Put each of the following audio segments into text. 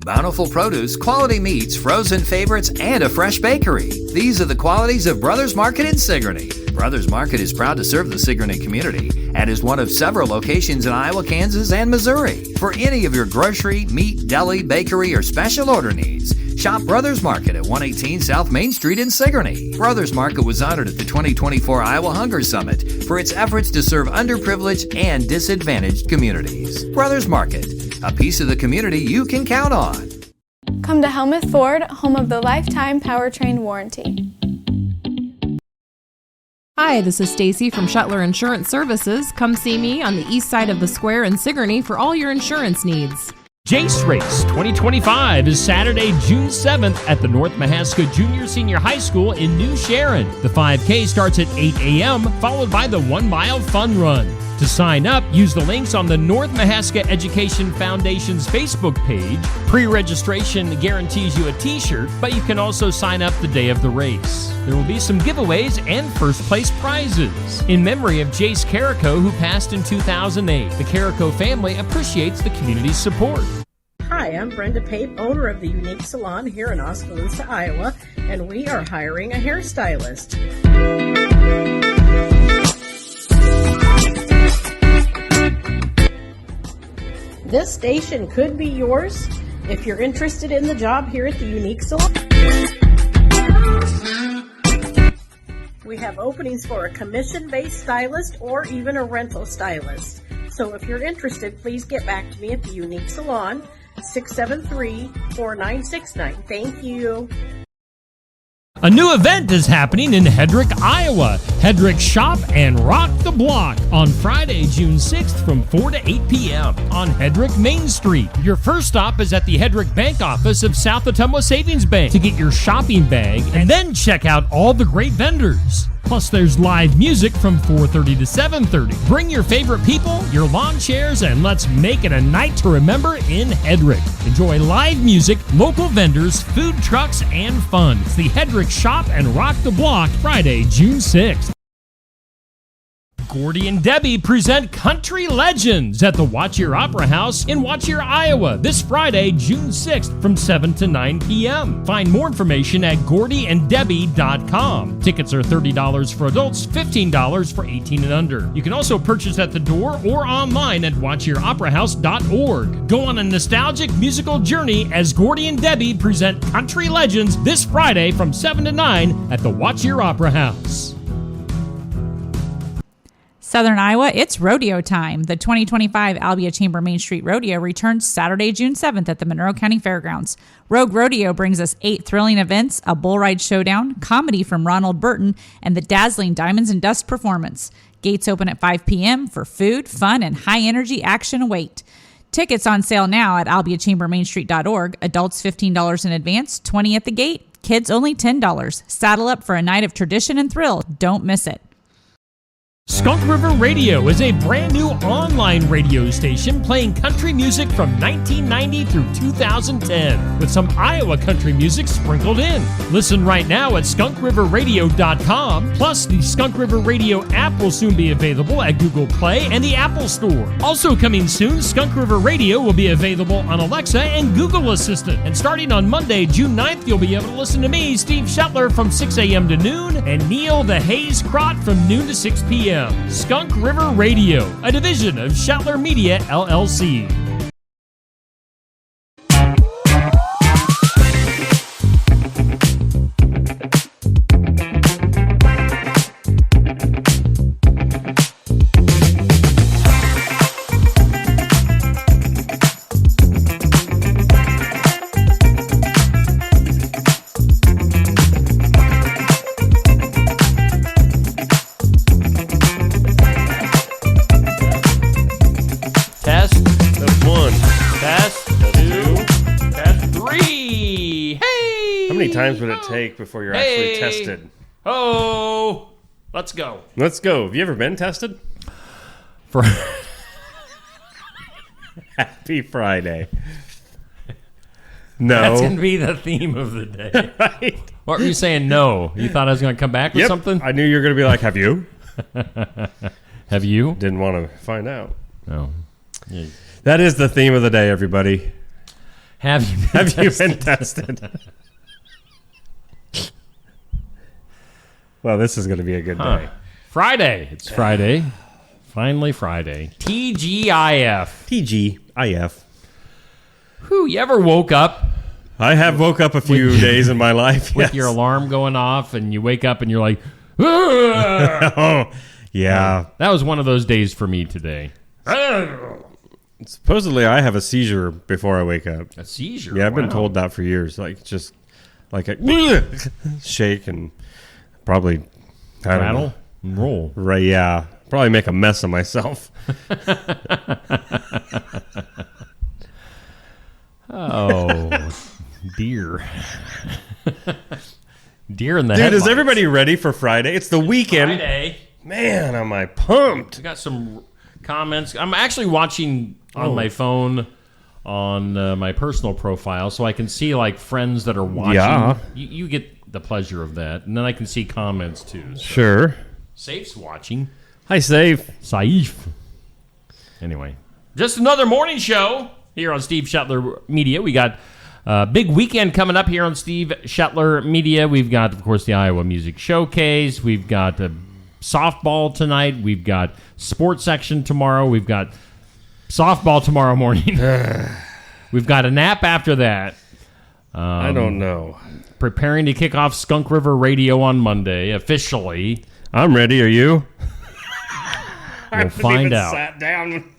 Bountiful produce, quality meats, frozen favorites, and a fresh bakery. These are the qualities of Brothers Market in Sigourney. Brothers Market is proud to serve the Sigourney community and is one of several locations in Iowa, Kansas, and Missouri. For any of your grocery, meat, deli, bakery, or special order needs, shop Brothers Market at 118 South Main Street in Sigourney. Brothers Market was honored at the 2024 Iowa Hunger Summit for its efforts to serve underprivileged and disadvantaged communities. Brothers Market, a piece of the community you can count on. Come to Helmuth Ford, home of the lifetime powertrain warranty. Hi, this is Stacy from Shuttler Insurance Services. Come see me on the east side of the square in Sigourney for all your insurance needs. Jace Race 2025 is Saturday, June 7th at the North Mahaska Junior Senior High School in New Sharon. The 5K starts at 8 a.m., followed by the 1 mile fun run. To sign up, use the links on the North Mahaska Education Foundation's Facebook page. Pre-registration guarantees you a t-shirt, but you can also sign up the day of the race. There will be some giveaways and first place prizes. In memory of Jace Carrico, who passed in 2008, the Carrico family appreciates the community's support. Hi, I'm Brenda Pape, owner of the Unique Salon here in Oskaloosa, Iowa, and we are hiring a hairstylist. This station could be yours if you're interested in the job here at the Unique Salon. We have openings for a commission-based stylist or even a rental stylist. So if you're interested, please get back to me at the Unique Salon, 673-4969. Thank you. A new event is happening in Hedrick, Iowa. Hedrick Shop and Rock the Block on Friday, June 6th from 4 to 8 p.m. on Hedrick Main Street. Your first stop is at the Hedrick Bank office of South Ottumwa Savings Bank to get your shopping bag and then check out all the great vendors. Plus, there's live music from 4:30 to 7:30. Bring your favorite people, your lawn chairs, and let's make it a night to remember in Hedrick. Enjoy live music, local vendors, food trucks, and fun. It's the Hedrick Shop and Rock the Block, Friday, June 6th. Gordy and Debbie present Country Legends at the Watch Your Opera House in Watch Your, Iowa, this Friday, June 6th from 7 to 9 p.m. Find more information at gordyanddebbie.com. Tickets are $30 for adults, $15 for 18 and under. You can also purchase at the door or online at watchyyouroperahouse.org. Go on a nostalgic musical journey as Gordy and Debbie present Country Legends this Friday from 7 to 9 at the Watch Your Opera House. Southern Iowa, it's rodeo time. The 2025 Albia Chamber Main Street Rodeo returns Saturday, June 7th at the Monroe County Fairgrounds. Rogue Rodeo brings us 8 thrilling events, a bull ride showdown, comedy from Ronald Burton, and the dazzling Diamonds and Dust performance. Gates open at 5 p.m. for food, fun, and high-energy action await. Tickets on sale now at albiachambermainstreet.org. Adults $15 in advance, $20 at the gate. Kids only $10. Saddle up for a night of tradition and thrill. Don't miss it. Skunk River Radio is a brand new online radio station playing country music from 1990 through 2010 with some Iowa country music sprinkled in. Listen right now at skunkriverradio.com. Plus, the Skunk River Radio app will soon be available at Google Play and the Apple Store. Also coming soon, Skunk River Radio will be available on Alexa and Google Assistant. And starting on Monday, June 9th, you'll be able to listen to me, Steve Shetler, from 6 a.m. to noon, and Neil the Hayes Crott from noon to 6 p.m. Skunk River Radio, a division of Shetler Media, LLC. Times would it take before you're actually tested? Oh, let's go. Let's go. Have you ever been tested? Happy Friday. No. That's going to be the theme of the day. Right? What were you saying? No. You thought I was going to come back with something? I knew you were going to be like, have you? Have you? Didn't want to find out. No. That is the theme of the day, everybody. Have you been tested? Well, this is going to be a good day. Friday. It's Friday. Finally Friday. TGIF. TGIF. Whew, you ever woke up I have woke up a few days in my life. with yes. your alarm going off and you wake up and you're like, "Ah!" Oh, yeah. That was one of those days for me today. Supposedly, I have a seizure before I wake up. A seizure? Yeah, I've been Wow. told that for years. Like, just like a shake and probably I don't Rattle know. and roll. Right? Yeah, probably make a mess of myself. Oh, dear. Deer in the Dude, headlights. is everybody ready for Friday? It's the weekend. Friday. Man, am I pumped. We got some comments. I'm actually watching on my phone on my personal profile so I can see like friends that are watching. Yeah. You get the pleasure of that. And then I can see comments too. So. Sure. Safe's watching. Hi, Safe. Saif. Anyway, just another morning show here on Steve Shetler Media. We got a big weekend coming up here on Steve Shetler Media. We've got, of course, the Iowa Music Showcase. We've got softball tonight. We've got sports section tomorrow. We've got softball tomorrow morning. We've got a nap after that. I don't know. Preparing to kick off Skunk River Radio on Monday, officially. I'm ready. Are you? We'll find out. Sat down.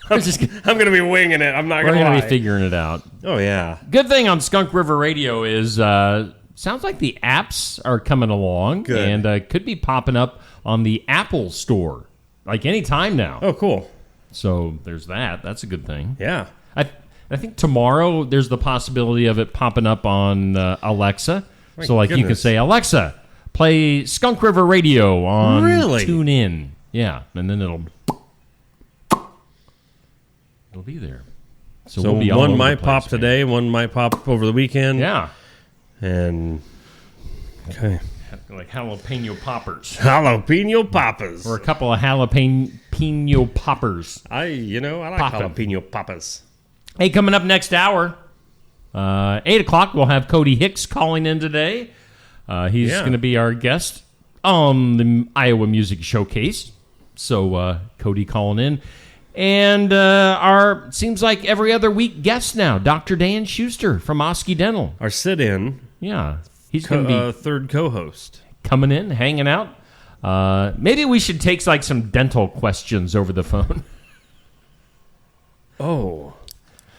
I'm going to be winging it. I'm not We're going to going lie. to be figuring it out. Oh, yeah. Good thing on Skunk River Radio is sounds like the apps are coming along. Good. And could be popping up on the Apple Store like any time now. Oh, cool. So there's that. That's a good thing. Yeah. I think tomorrow there's the possibility of it popping up on Alexa. My So like you can goodness. say, Alexa, play Skunk River Radio on Really? TuneIn. Yeah, and then it'll be there. So we'll be all one over the might place, pop man. today, one might pop over the weekend. Yeah, And, okay. like jalapeno poppers. Jalapeno poppers. Or a couple of jalapeno poppers. I like Pop 'em. jalapeno poppers. Hey, coming up next hour, 8 o'clock, we'll have Cody Hicks calling in today. He's Yeah. going to be our guest on the Iowa Music Showcase. So, Cody calling in. And our, seems like every other week guest now, Dr. Dan Schuster from Osky Dental. Our sit-in, Yeah, he's going to be third co-host. coming in, hanging out. Maybe we should take like some dental questions over the phone. Oh,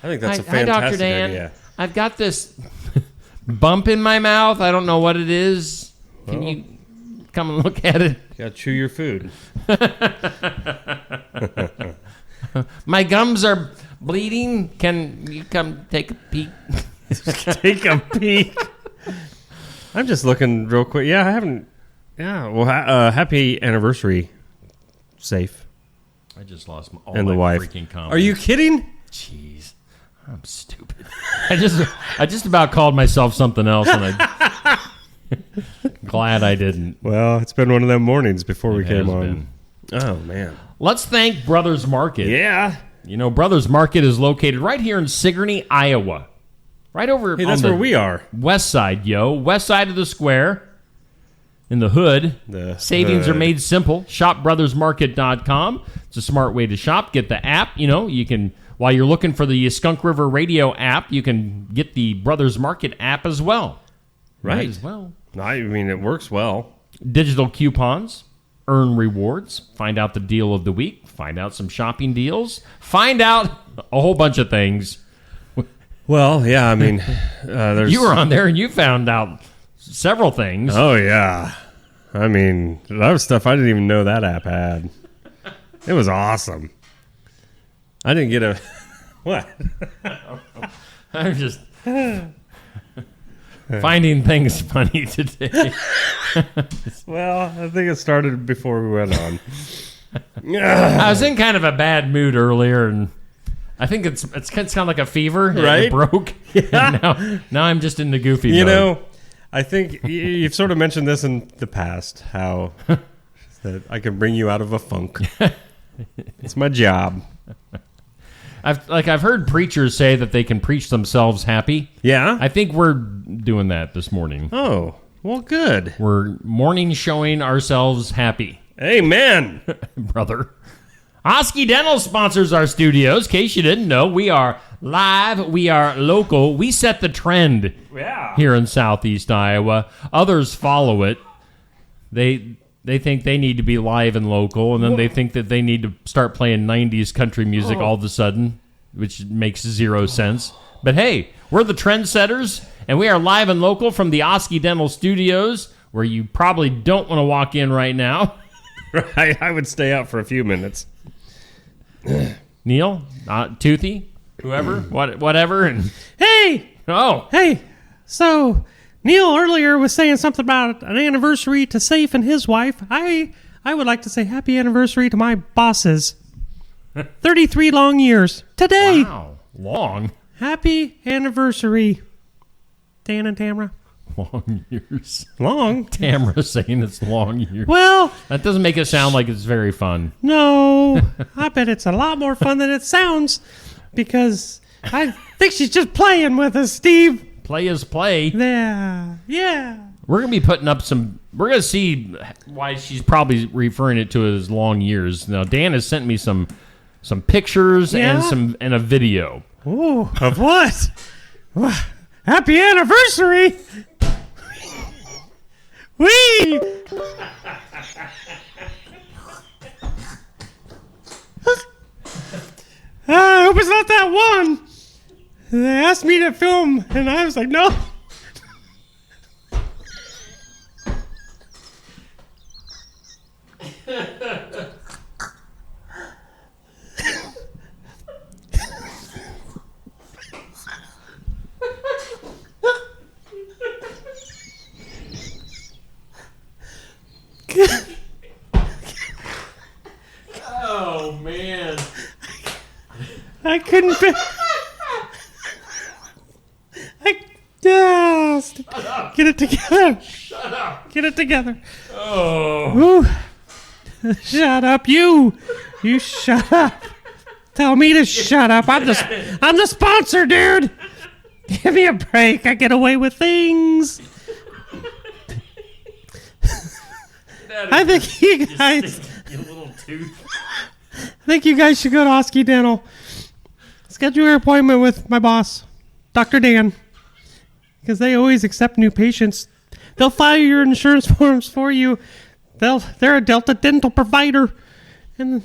I think that's a Hi, fantastic Dr. Dan. idea. I've got this bump in my mouth. I don't know what it is. Can you come and look at it? You gotta chew your food. My gums are bleeding. Can you come take a peek? Take a peek. I'm just looking real quick. Yeah, I haven't. Yeah, well, happy anniversary, Safe. I just lost all And my the wife. freaking comments. Are you kidding? Jeez, I'm stupid. I just about called myself something else, and I glad I didn't. Well, it's been one of them mornings before we It came has on. been. Oh, man. Let's thank Brothers Market. Yeah. You know, Brothers Market is located right here in Sigourney, Iowa. Right over Hey, on that's the where we are. west side, west side of the square. In the hood. The Savings are hood. made simple. ShopBrothersMarket.com. It's a smart way to shop. Get the app. You know, you can, while you're looking for the Skunk River Radio app, you can get the Brothers Market app as well. Right. Might as well. I mean, it works well. Digital coupons. Earn rewards. Find out the deal of the week. Find out some shopping deals. Find out a whole bunch of things. Well, yeah, I mean, there's... You were on there and you found out several things. Oh, yeah. I mean, a lot of stuff I didn't even know that app had. It was awesome. I didn't get a... What? I'm just finding things funny today. Well, I think it started before we went on. I was in kind of a bad mood earlier, and I think it's kind of like a fever. Right? It broke. Yeah. And now I'm just in the goofy You mode. know, I think you've sort of mentioned this in the past, how that I can bring you out of a funk. It's my job. I've heard preachers say that they can preach themselves happy. Yeah? I think we're doing that this morning. Oh, well, good. We're morning showing ourselves happy. Amen. Brother. Osky Dental sponsors our studios. In case you didn't know, we are live. We are local. We set the trend here in Southeast Iowa. Others follow it. They think they need to be live and local, and then they think that they need to start playing 90s country music all of a sudden, which makes zero sense. But hey, we're the trendsetters, and we are live and local from the Osky Dental studios, where you probably don't want to walk in right now. Right, I would stay out for a few minutes. Neil, Toothy, whoever, whatever, and Hey! oh, Hey! So, Neil earlier was saying something about an anniversary to Safe and his wife. I would like to say happy anniversary to my bosses. 33 long years. Today! wow, long Happy anniversary, Dan and Tamara. years. Long? Tamara saying it's long years. Well, That doesn't make it sound like it's very fun. no. I bet it's a lot more fun than it sounds because I think she's just playing with us, Steve. Play is play. Yeah. We're going to be putting up some... We're going to see why she's probably referring it to as long years. Now, Dan has sent me some pictures Yeah? and a video. Ooh, of what? Happy anniversary! Wee! I hope it's not that one. They asked me to film, and I was like, no. Oh, man. I couldn't be. Get it together. Shut up. Get it together. Oh. Ooh. Shut up, you. You shut up. Tell me to shut up. I'm the sponsor, dude. Give me a break. I get away with things. I think you guys. You little tooth. I think you guys should go to Osky Dental. Schedule your appointment with my boss, Dr. Dan, because they always accept new patients. They'll file your insurance forms for you. They're a Delta dental provider, and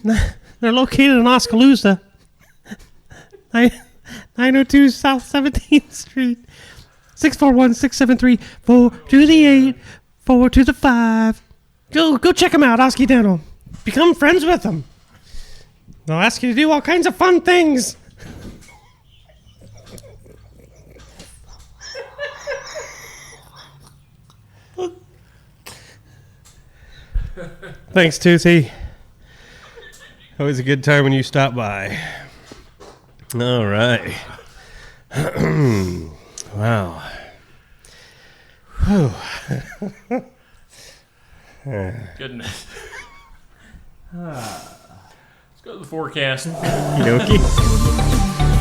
they're located in Oskaloosa, 902 South 17th Street, 641-673-4 to the 8, 4 to the 5. Go check them out, Osky Dental. Become friends with them. They'll ask you to do all kinds of fun things. Thanks, Toothy. Always a good time when you stop by. All right. Wow. Whew. Goodness. Let's go to the forecast. Okey-dokey.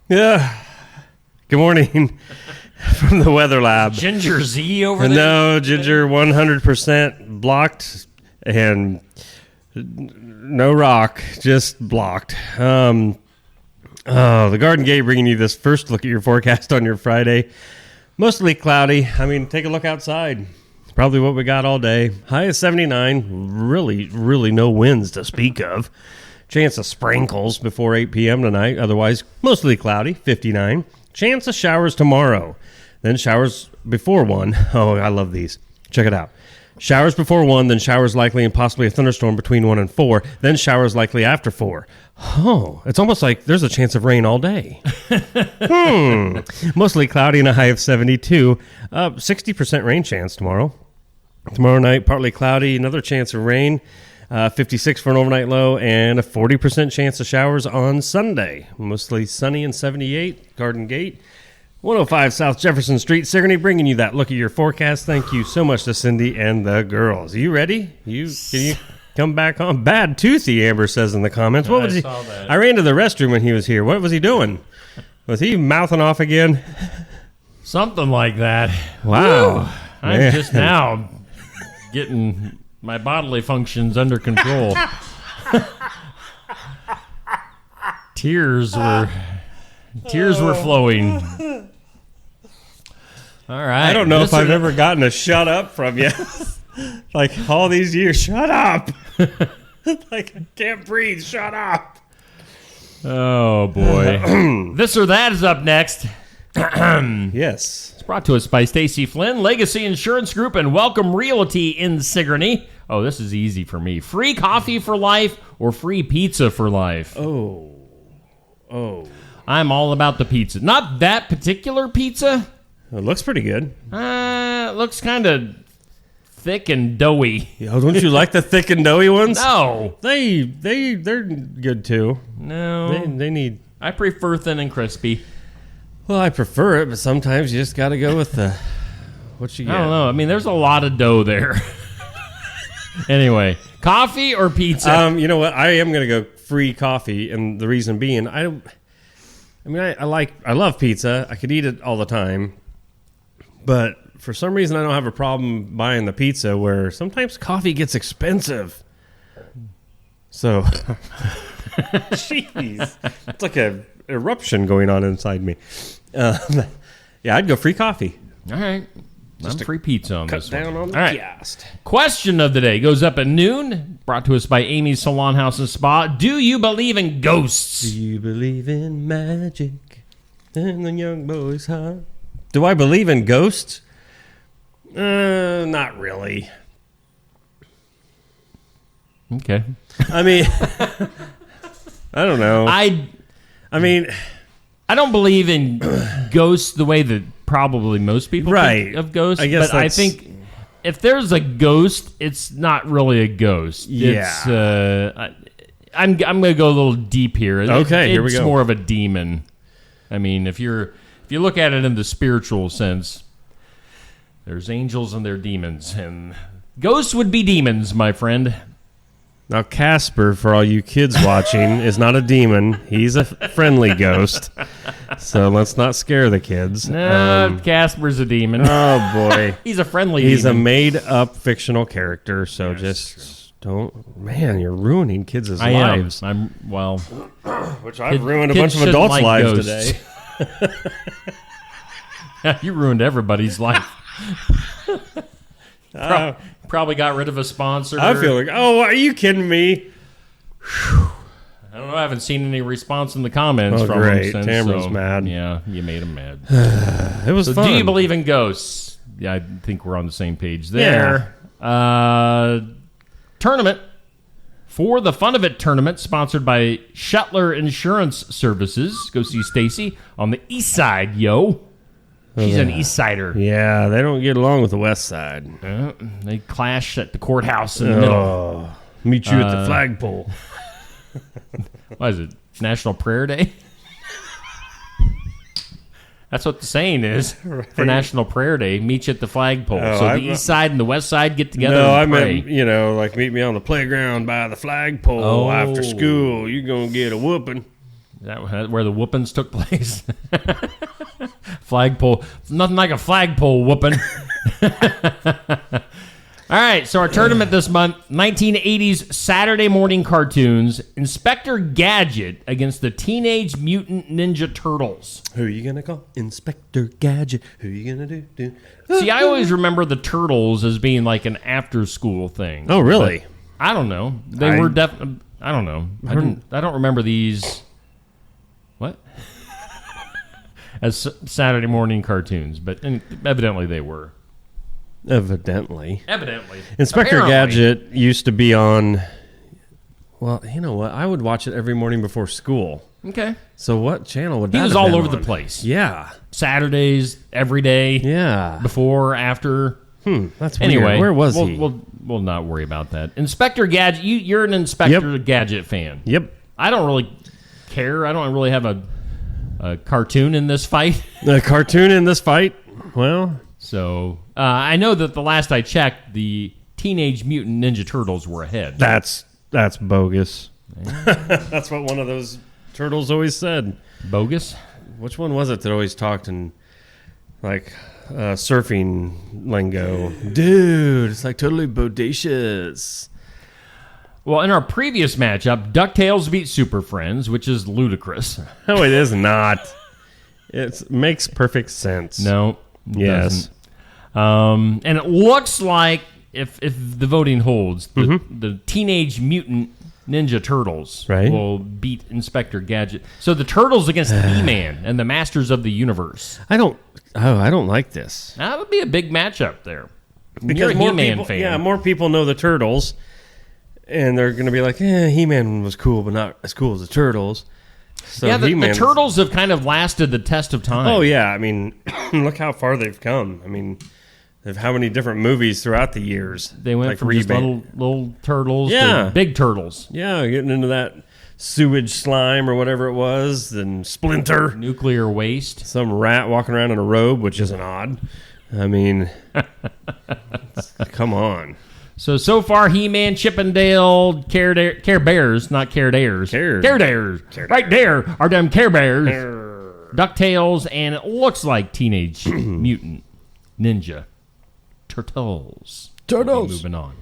Yeah. Good morning from the Weather Lab. Ginger Z over there? No, Ginger 100% blocked and no rock, just blocked. The Garden Gate bringing you this first look at your forecast on your Friday. Mostly cloudy. I mean, take a look outside. It's probably what we got all day. High is 79. Really, really no winds to speak of. Chance of sprinkles before 8 p.m. tonight. Otherwise, mostly cloudy, 59. Chance of showers tomorrow. Then showers before 1. Oh, I love these. Check it out. Showers before 1, then showers likely and possibly a thunderstorm between 1 and 4, then showers likely after 4. Oh, it's almost like there's a chance of rain all day. Mostly cloudy and a high of 72. 60% rain chance tomorrow. Tomorrow night, partly cloudy, another chance of rain. 56 for an overnight low, and a 40% chance of showers on Sunday. Mostly sunny and 78, Garden Gate. 105 South Jefferson Street, Sigourney, bringing you that look at your forecast. Thank you so much to Cindy and the girls. Are you ready? Can you come back on? Bad Toothy, Amber says in the comments. What was he? Saw that. I ran to the restroom when he was here. What was he doing? Was he mouthing off again? Something like that. Wow. Woo. I'm just now getting my bodily functions under control. Tears were flowing. All right. I don't know if I've ever gotten a shut up from you. Like all these years, shut up. Like I can't breathe, shut up. Oh, boy. This or That is up next. Yes. It's brought to us by Stacy Flynn, Legacy Insurance Group, and Welcome Realty in Sigourney. Oh, this is easy for me. Free coffee for life or free pizza for life? Oh. I'm all about the pizza. Not that particular pizza. It looks pretty good. It looks kind of thick and doughy. Oh, don't you like the thick and doughy ones? No. They're good too. No. They need. I prefer thin and crispy. Well, I prefer it, but sometimes you just got to go with the what you get. I don't know. I mean, there's a lot of dough there. Anyway, coffee or pizza? You know what? I am going to go free coffee, and the reason being, I love pizza. I could eat it all the time, but for some reason, I don't have a problem buying the pizza. Where sometimes coffee gets expensive. So, jeez, it's like a eruption going on inside me. Yeah, I'd go free coffee. All right. I'm free pizza on this one. Cut down on the All right. gas. Question of the day goes up at noon. Brought to us by Amy's Salon House and Spa. Do you believe in ghosts? Do you believe in magic in the young boy's heart? Do I believe in ghosts? Not really. Okay. I mean, I don't know. I mean, I don't believe in ghosts the way that probably most people think of ghosts. I guess but I think if there's a ghost, it's not really a ghost. Yeah. It's, I'm going to go a little deep here. Okay, here we go. It's more of a demon. I mean, if you look at it in the spiritual sense, there's angels and there are demons, and ghosts would be demons, my friend. Now, Casper, for all you kids watching, is not a demon. He's a friendly ghost. So let's not scare the kids. No, Casper's a demon. Oh, boy. He's a friendly He's demon. a made-up fictional character, so just don't... Man, you're ruining kids' lives. Well... Which I've ruined a bunch of adults' lives today. You ruined everybody's life. Probably got rid of a sponsor. I feel like, oh, are you kidding me? I don't know. I haven't seen any response in the comments from great. him since. Tamara's mad. Yeah, you made him mad. It was fun. Do you believe in ghosts? Yeah, I think we're on the same page there. Yeah. Tournament. For the Fun of It tournament, sponsored by Shuttler Insurance Services. Go see Stacy on the east side, yo. She's an East Sider. Yeah, they don't get along with the West Side. They clash at the courthouse in the middle. Meet you at the flagpole. What is it? National Prayer Day? That's what the saying is for National Prayer Day. Meet you at the flagpole. So the East Side and the West Side get together and pray. Meant, like meet me on the playground by the flagpole after school. You're going to get a whooping. Is that where the whoopings took place? Flagpole. Nothing like a flagpole whooping. All right, so our tournament this month, 1980s Saturday morning cartoons, Inspector Gadget against the Teenage Mutant Ninja Turtles. Who are you going to call? Inspector Gadget. Who are you going to do? See, I always remember the Turtles as being like an after-school thing. Oh, really? But I don't know. They were definitely... I don't know. I don't remember these... What? As Saturday morning cartoons, but evidently they were. Evidently. Inspector Apparently. Gadget used to be on... Well, you know what? I would watch it every morning before school. Okay. So what channel would that He was have all been over on? the place. Yeah. Saturdays, every day. Yeah. Before, after. That's Anyway, weird. Where was he? We'll not worry about that. Inspector Gadget, you're an Inspector Gadget fan. Yep. I don't really care. I don't really have a cartoon in this fight. The cartoon in this fight? Well... So, I know that the last I checked, the Teenage Mutant Ninja Turtles were ahead. That's bogus. That's what one of those turtles always said. Bogus? Which one was it that always talked in, like, surfing lingo? Dude, it's like totally bodacious. Well, in our previous matchup, DuckTales beat Super Friends, which is ludicrous. No, it is not. It makes perfect sense. No. Yes. And it looks like, if the voting holds, the Teenage Mutant Ninja Turtles will beat Inspector Gadget. So the Turtles against He-Man and the Masters of the Universe. I don't like this. That would be a big matchup there. Because You're a more He-Man people, fan. Yeah, more people know the Turtles, and they're going to be like, He-Man was cool, but not as cool as the Turtles. So yeah, the Turtles have kind of lasted the test of time. Oh, yeah. I mean, look how far they've come. I mean, they've how many different movies throughout the years. They went from just little turtles to big turtles. Yeah, getting into that sewage slime or whatever it was, and Splinter. Nuclear waste. Some rat walking around in a robe, which isn't odd. I mean, come on. So far, He-Man, Chippendale, Care Bears, not Care Dares. Care Dares. Right there are them Care Bears. DuckTales, and it looks like Teenage Mutant Ninja Turtles. Moving on.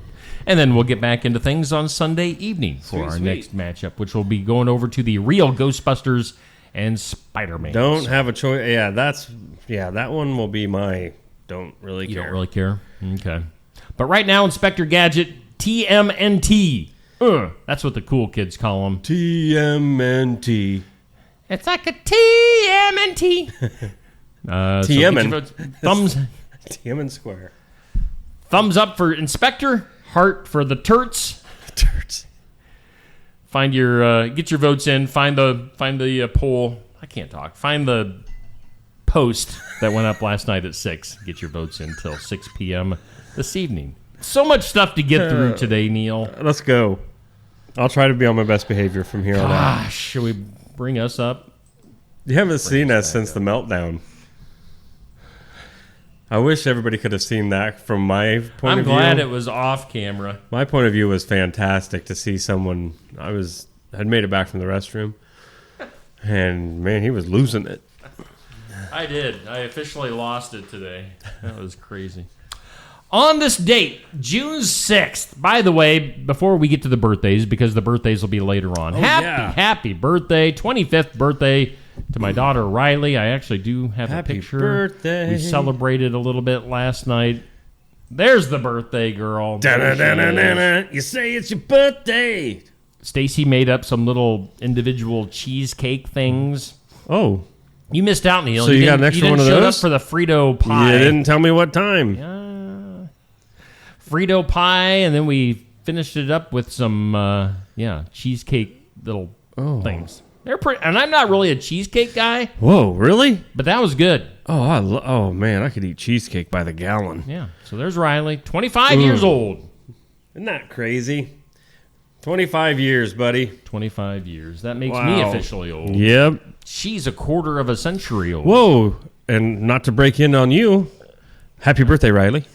And then we'll get back into things on Sunday evening for our next matchup, which will be going over to the real Ghostbusters and Spider-Man. Don't have a choice. Yeah, that one will be my don't really care. You don't really care? Okay. But right now, Inspector Gadget, TMNT. That's what the cool kids call him. TMNT. It's like a TMNT. Thumbs. TM Square. Thumbs up for Inspector. Heart for the Turts. Find your get your votes in. Find the poll. I can't talk. Find the post that went up last night at 6. Get your votes in till 6 p.m. this evening. So much stuff to get through today, Neil. Let's go. I'll try to be on my best behavior from here on out. Should we bring us up? You haven't seen us since the meltdown. I wish everybody could have seen that from my point of view. I'm glad it was off camera. My point of view was fantastic to see someone. Had made it back from the restroom, and man, he was losing it. I did. I officially lost it today. That was crazy. On this date, June 6th, by the way, before we get to the birthdays, because the birthdays will be later on. Happy birthday, 25th birthday to my daughter, Riley. I actually do have a picture. Birthday. We celebrated a little bit last night. There's the birthday girl. You say it's your birthday. Stacy made up some little individual cheesecake things. Oh. You missed out, Neil. So you got an extra one of those? You showed up for the Frito pie. You didn't tell me what time. Frito pie, and then we finished it up with some, cheesecake little things. They're pretty, and I'm not really a cheesecake guy. Whoa, really? But that was good. Oh, man, I could eat cheesecake by the gallon. Yeah, so there's Riley, 25 years old. Isn't that crazy? 25 years, buddy. 25 years. That makes me officially old. Yep. She's a quarter of a century old. Whoa, and not to break in on you, happy birthday, Riley.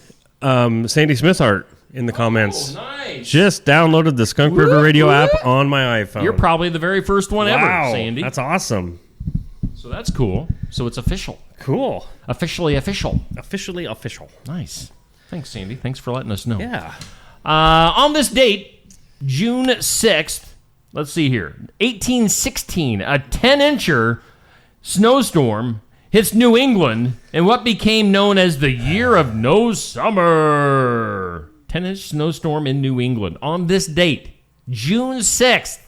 Sandy Smith art in the comments. Nice. Just downloaded the Skunk River Radio app on my iPhone. You're probably the very first one ever, Sandy. That's awesome. So that's cool. So it's official. Cool. Officially official. Officially official. Nice. Thanks, Sandy. Thanks for letting us know. Yeah. On this date, June 6th, let's see here, 1816, a 10-incher snowstorm hits New England in what became known as the Year of No Summer. 10-inch snowstorm in New England on this date, June 6th.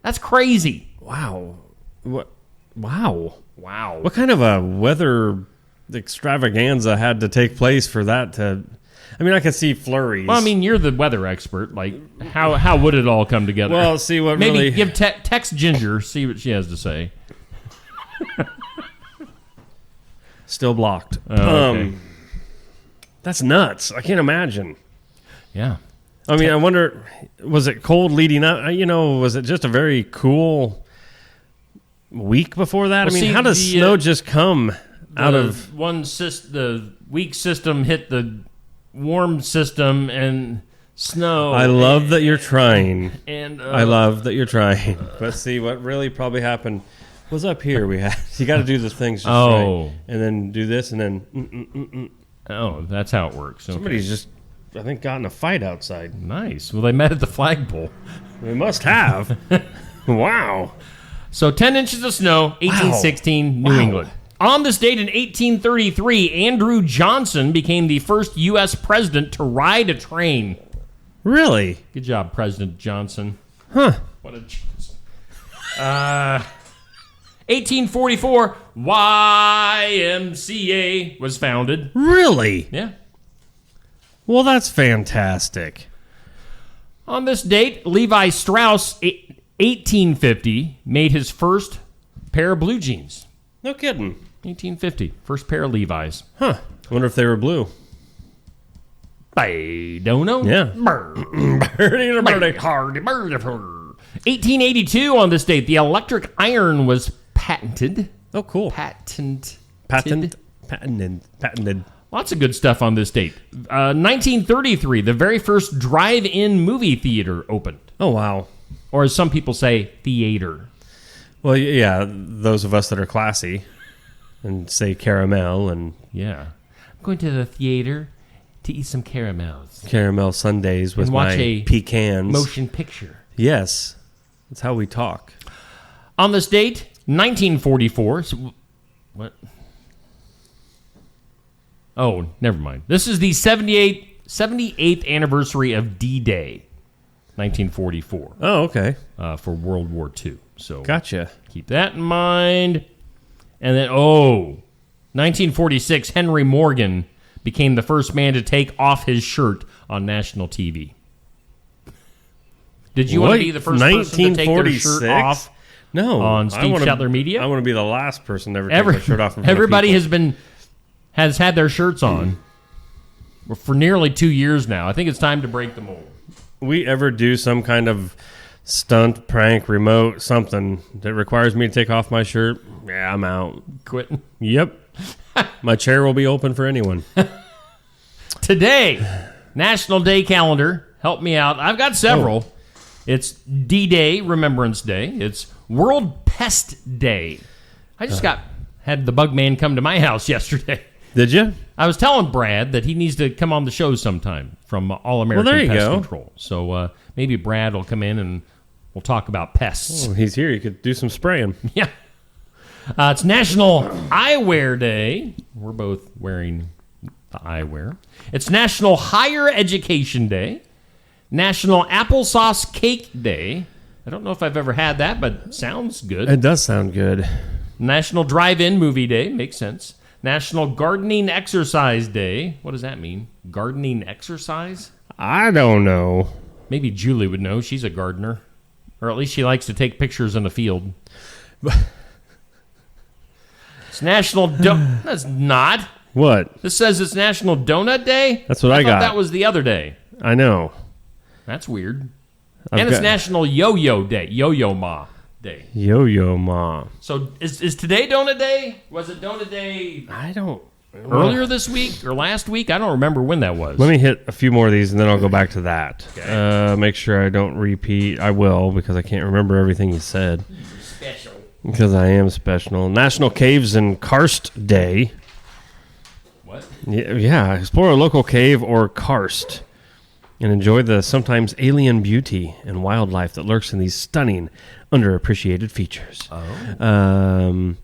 That's crazy. Wow. What? Wow. Wow. What kind of a weather extravaganza had to take place for that to... I mean, I could see flurries. Well, I mean, you're the weather expert. Like, how would it all come together? Well, see what Maybe really... give text Ginger, see what she has to say. Still blocked. Okay. That's nuts. I can't imagine. Yeah. I mean, I wonder, was it cold leading up? Was it just a very cool week before that? Well, I mean, see, how does snow just come out of... The weak system hit the warm system and snow. I love that you're trying. And I love that you're trying. Let's see what really probably happened. Was up here we had. You got to do the things just right. And then do this and then... Oh, that's how it works. Okay. Somebody's just, I think, got in a fight outside. Nice. Well, they met at the flagpole. They must have. Wow. So 10 inches of snow, 1816, New England. On this date in 1833, Andrew Johnson became the first U.S. president to ride a train. Really? Good job, President Johnson. Huh. What a... 1844, YMCA was founded. Really? Yeah. Well, that's fantastic. On this date, Levi Strauss, 1850, made his first pair of blue jeans. No kidding. 1850, first pair of Levi's. Huh. I wonder if they were blue. I don't know. Yeah. 1882, on this date, the electric iron was patented. Oh, cool. Patented. Lots of good stuff on this date. 1933, the very first drive-in movie theater opened. Oh, wow. Or as some people say, theater. Well, yeah, those of us that are classy and say caramel and... Yeah. I'm going to the theater to eat some caramels. Caramel sundaes with and watch my a pecans. Motion picture. Yes. That's how we talk. On this date, 1944... What? Oh, never mind. This is the 78th anniversary of D-Day, 1944. Oh, okay. For World War II. So gotcha. Keep that in mind. And then, 1946, Henry Morgan became the first man to take off his shirt on national TV. Did you want to be the first person to take their shirt off? No. On Steve Shetler Media? I want to be the last person to ever take their shirt off. Everybody has had their shirts on for nearly 2 years now. I think it's time to break the mold. We ever do some kind of stunt, prank, remote, something that requires me to take off my shirt, yeah, I'm out. Quitting? Yep. My chair will be open for anyone. Today, National Day calendar. Help me out. I've got several. Oh. It's D-Day, Remembrance Day. It's World Pest Day. I just had the bug man come to my house yesterday. Did you? I was telling Brad that he needs to come on the show sometime from All American Pest Control. So maybe Brad will come in and we'll talk about pests. Oh, he's here. You could do some spraying. Yeah. It's National Eyewear Day. We're both wearing the eyewear. It's National Higher Education Day. National Applesauce Cake Day. I don't know if I've ever had that, but sounds good. It does sound good. National Drive-In Movie Day. Makes sense. National Gardening Exercise Day. What does that mean? Gardening exercise? I don't know. Maybe Julie would know. She's a gardener. Or at least she likes to take pictures in the field. It's National That's not. What? This says it's National Donut Day? That's what I got. That was the other day. I know. That's weird. It's National Yo-Yo Day. Yo-Yo Ma Day. Yo-Yo Ma. So is today Donut Day? Was it Donut Day? I don't. Earlier this week or last week? I don't remember when that was. Let me hit a few more of these and then I'll go back to that. Okay. Make sure I don't repeat. I will because I can't remember everything you said. Special. Because I am special. National Caves and Karst Day. What? Yeah. Explore a local cave or karst and enjoy the sometimes alien beauty and wildlife that lurks in these stunning, underappreciated features. Oh.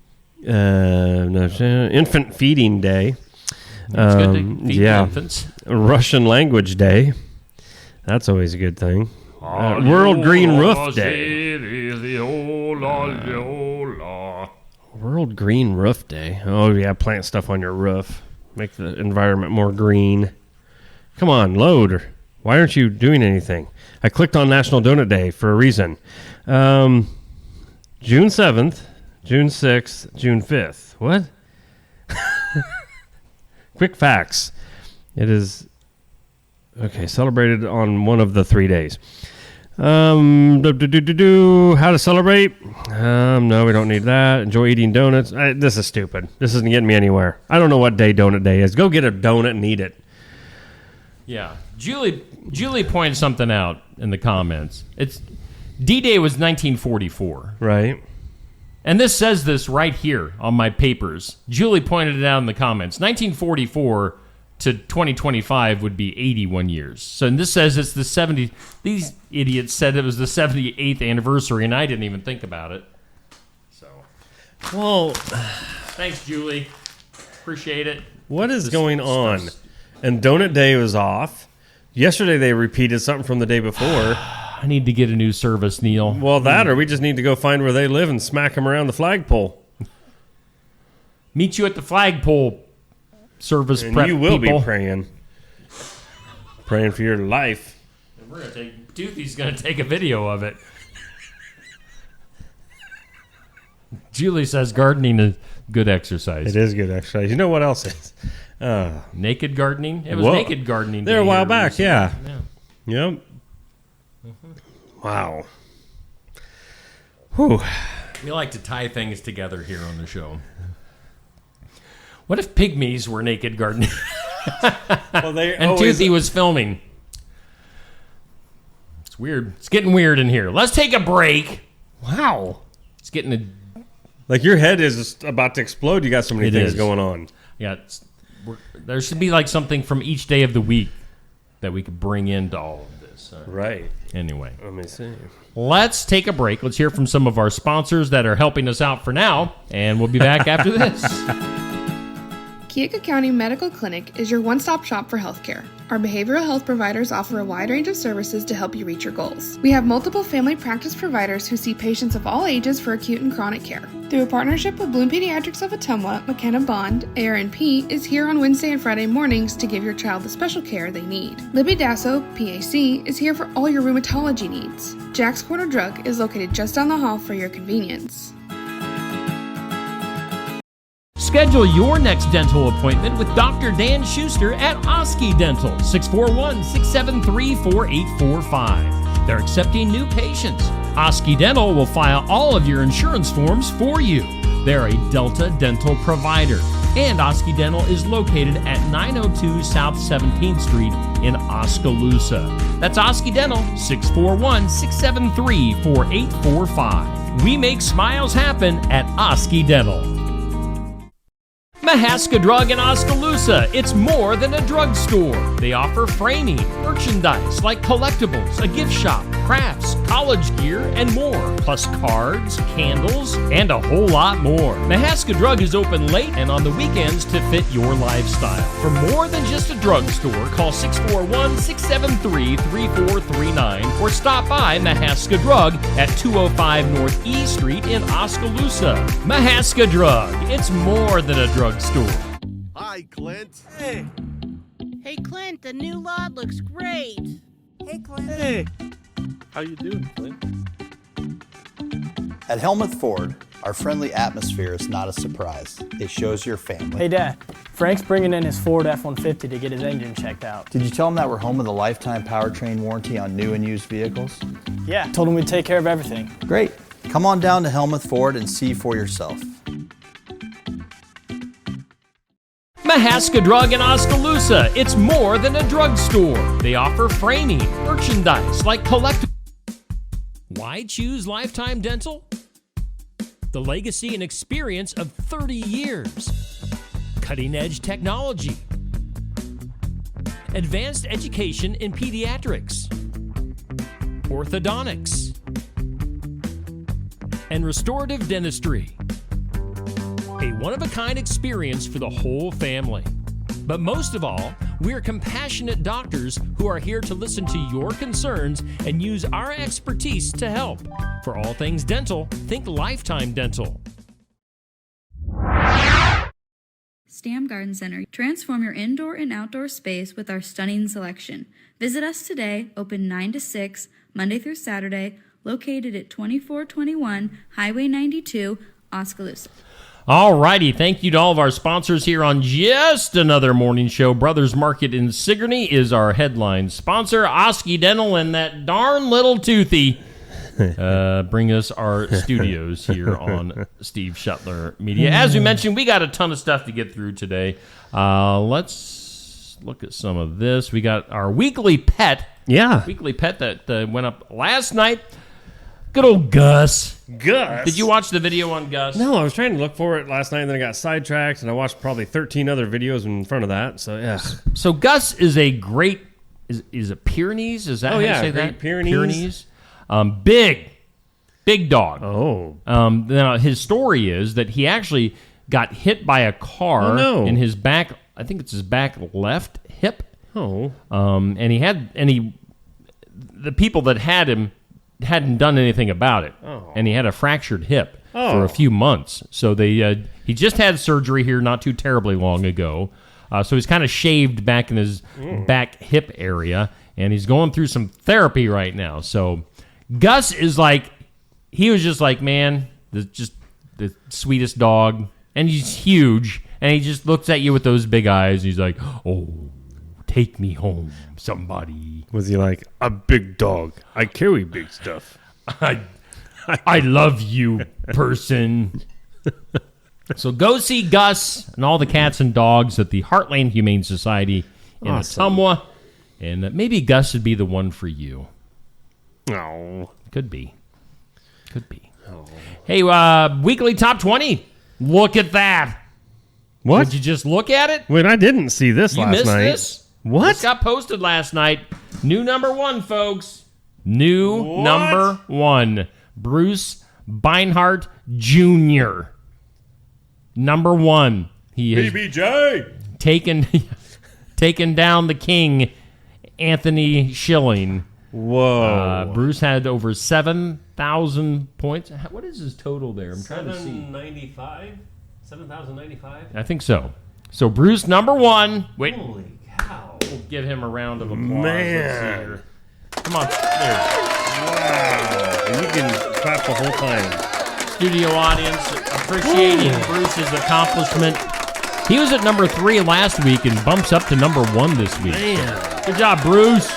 Infant Feeding Day. It's good to feed infants. Russian Language Day. That's always a good thing. World Green Roof Day. World Green Roof Day. Oh, yeah, plant stuff on your roof. Make the environment more green. Come on, load. Why aren't you doing anything? I clicked on National Donut Day for a reason. June 7th, June 6th, June 5th. What? Quick facts. It is, celebrated on one of the 3 days. How to celebrate? No, we don't need that. Enjoy eating donuts. This is stupid. This isn't getting me anywhere. I don't know what day donut day is. Go get a donut and eat it. Yeah. Julie pointed something out in the comments. It's D-Day was 1944. Right. And this says this right here on my papers. Julie pointed it out in the comments. 1944 to 2025 would be 81 years. So and this says it's the 70. These idiots said it was the 78th anniversary, and I didn't even think about it. So, well, thanks, Julie. Appreciate it. What is going on? And Donut Day was off. Yesterday they repeated something from the day before. I need to get a new service, Neil. Well, that or we just need to go find where they live and smack them around the flagpole. Meet you at the flagpole service and prep you will people. Be praying for your life. And we're gonna Toothy's going to take a video of it. Julie says gardening is good exercise. It is good exercise. You know what else is? Naked gardening? It was naked gardening. There a while back, recently. yeah. Yep. Mm-hmm. Wow. Whew. We like to tie things together here on the show. What if pygmies were naked gardening? And Toothy was filming. It's weird. It's getting weird in here. Let's take a break. Wow. It's getting like your head is about to explode. You got so many things going on. Yeah. There should be like something from each day of the week that we could bring into all of this. Right. Anyway. Let me see. Let's take a break. Let's hear from some of our sponsors that are helping us out for now, and we'll be back after this. Keokuk County Medical Clinic is your one-stop shop for healthcare. Our behavioral health providers offer a wide range of services to help you reach your goals. We have multiple family practice providers who see patients of all ages for acute and chronic care. Through a partnership with Bloom Pediatrics of Ottumwa, McKenna Bond, ARNP, is here on Wednesday and Friday mornings to give your child the special care they need. Libby Dasso, PAC, is here for all your rheumatology needs. Jack's Corner Drug is located just down the hall for your convenience. Schedule your next dental appointment with Dr. Dan Schuster at Osky Dental, 641-673-4845. They're accepting new patients. Osky Dental will file all of your insurance forms for you. They're a Delta dental provider. And Osky Dental is located at 902 South 17th Street in Oskaloosa. That's Osky Dental, 641-673-4845. We make smiles happen at Osky Dental. Mahaska Drug in Oskaloosa. It's more than a drugstore. They offer framing, merchandise like collectibles, a gift shop, crafts, college gear, and more. Plus cards, candles, and a whole lot more. Mahaska Drug is open late and on the weekends to fit your lifestyle. For more than just a drugstore, call 641-673-3439 or stop by Mahaska Drug at 205 North E Street in Oskaloosa. Mahaska Drug. It's more than a drugstore. Hi, Clint. Hey, Clint, the new lot looks great. Hey, Clint. Hey. How you doing, Clint? At Helmuth Ford, our friendly atmosphere is not a surprise. It shows your family. Hey, Dad. Frank's bringing in his Ford F-150 to get his engine checked out. Did you tell him that we're home with a lifetime powertrain warranty on new and used vehicles? Yeah, told him we'd take care of everything. Great. Come on down to Helmuth Ford and see for yourself. Mahaska Drug in Oskaloosa. It's more than a drugstore. They offer framing, merchandise like collectibles. Why choose Lifetime Dental? The legacy and experience of 30 years. Cutting-edge technology. Advanced education in pediatrics. Orthodontics. And restorative dentistry. A one-of-a-kind experience for the whole family. But most of all, we're compassionate doctors who are here to listen to your concerns and use our expertise to help. For all things dental, think Lifetime Dental. Stam Garden Center. Transform your indoor and outdoor space with our stunning selection. Visit us today, open 9 to 6, Monday through Saturday, located at 2421 Highway 92, Oskaloosa. All righty. Thank you to all of our sponsors here on just another morning show. Brothers Market in Sigourney is our headline sponsor. Osky Dental and that darn little Toothy bring us our studios here on Steve Shuttler Media. As we mentioned, we got a ton of stuff to get through today. Let's look at some of this. We got our weekly pet. Yeah. Weekly pet that went up last night. Good old Gus. Gus? Did you watch the video on Gus? No, I was trying to look for it last night, and then I got sidetracked, and I watched probably 13 other videos in front of that. So, yeah. So Gus is a great... Is it Pyrenees? Is that how you say that? Pyrenees. Big dog. Oh. Now, his story is that he actually got hit by a car in his back... I think it's his back left hip. Oh. The people that had him hadn't done anything about it. Oh. And he had a fractured hip for a few months. So he just had surgery here not too terribly long ago. So he's kind of shaved back in his back hip area, and he's going through some therapy right now. So Gus is like, he was just like, man, just the sweetest dog, and he's huge, and he just looks at you with those big eyes. He's like, oh, take me home, somebody. Was he like, a big dog? I carry big stuff. I love you, person. So go see Gus and all the cats and dogs at the Heartland Humane Society in Ottumwa. And maybe Gus would be the one for you. No. Could be. Oh. Hey, weekly top 20. Look at that. What? Did you just look at it? Wait, I didn't see this You last missed night. this? What? This got posted last night. New number 1, folks. New number 1. Bruce Beinhardt Jr. Number 1. He is BBJ. taken down the king, Anthony Schilling. Whoa. Bruce had over 7,000 points. What is his total there? I'm trying to see. 7,095? I think so. So Bruce, number 1. Wait. Holy cow. We'll give him a round of applause. Man. Let's see here. Come on. There. Wow. And you can clap the whole time. Studio audience appreciating Bruce's accomplishment. He was at number 3 last week and bumps up to number 1 this week. Man. Good job, Bruce.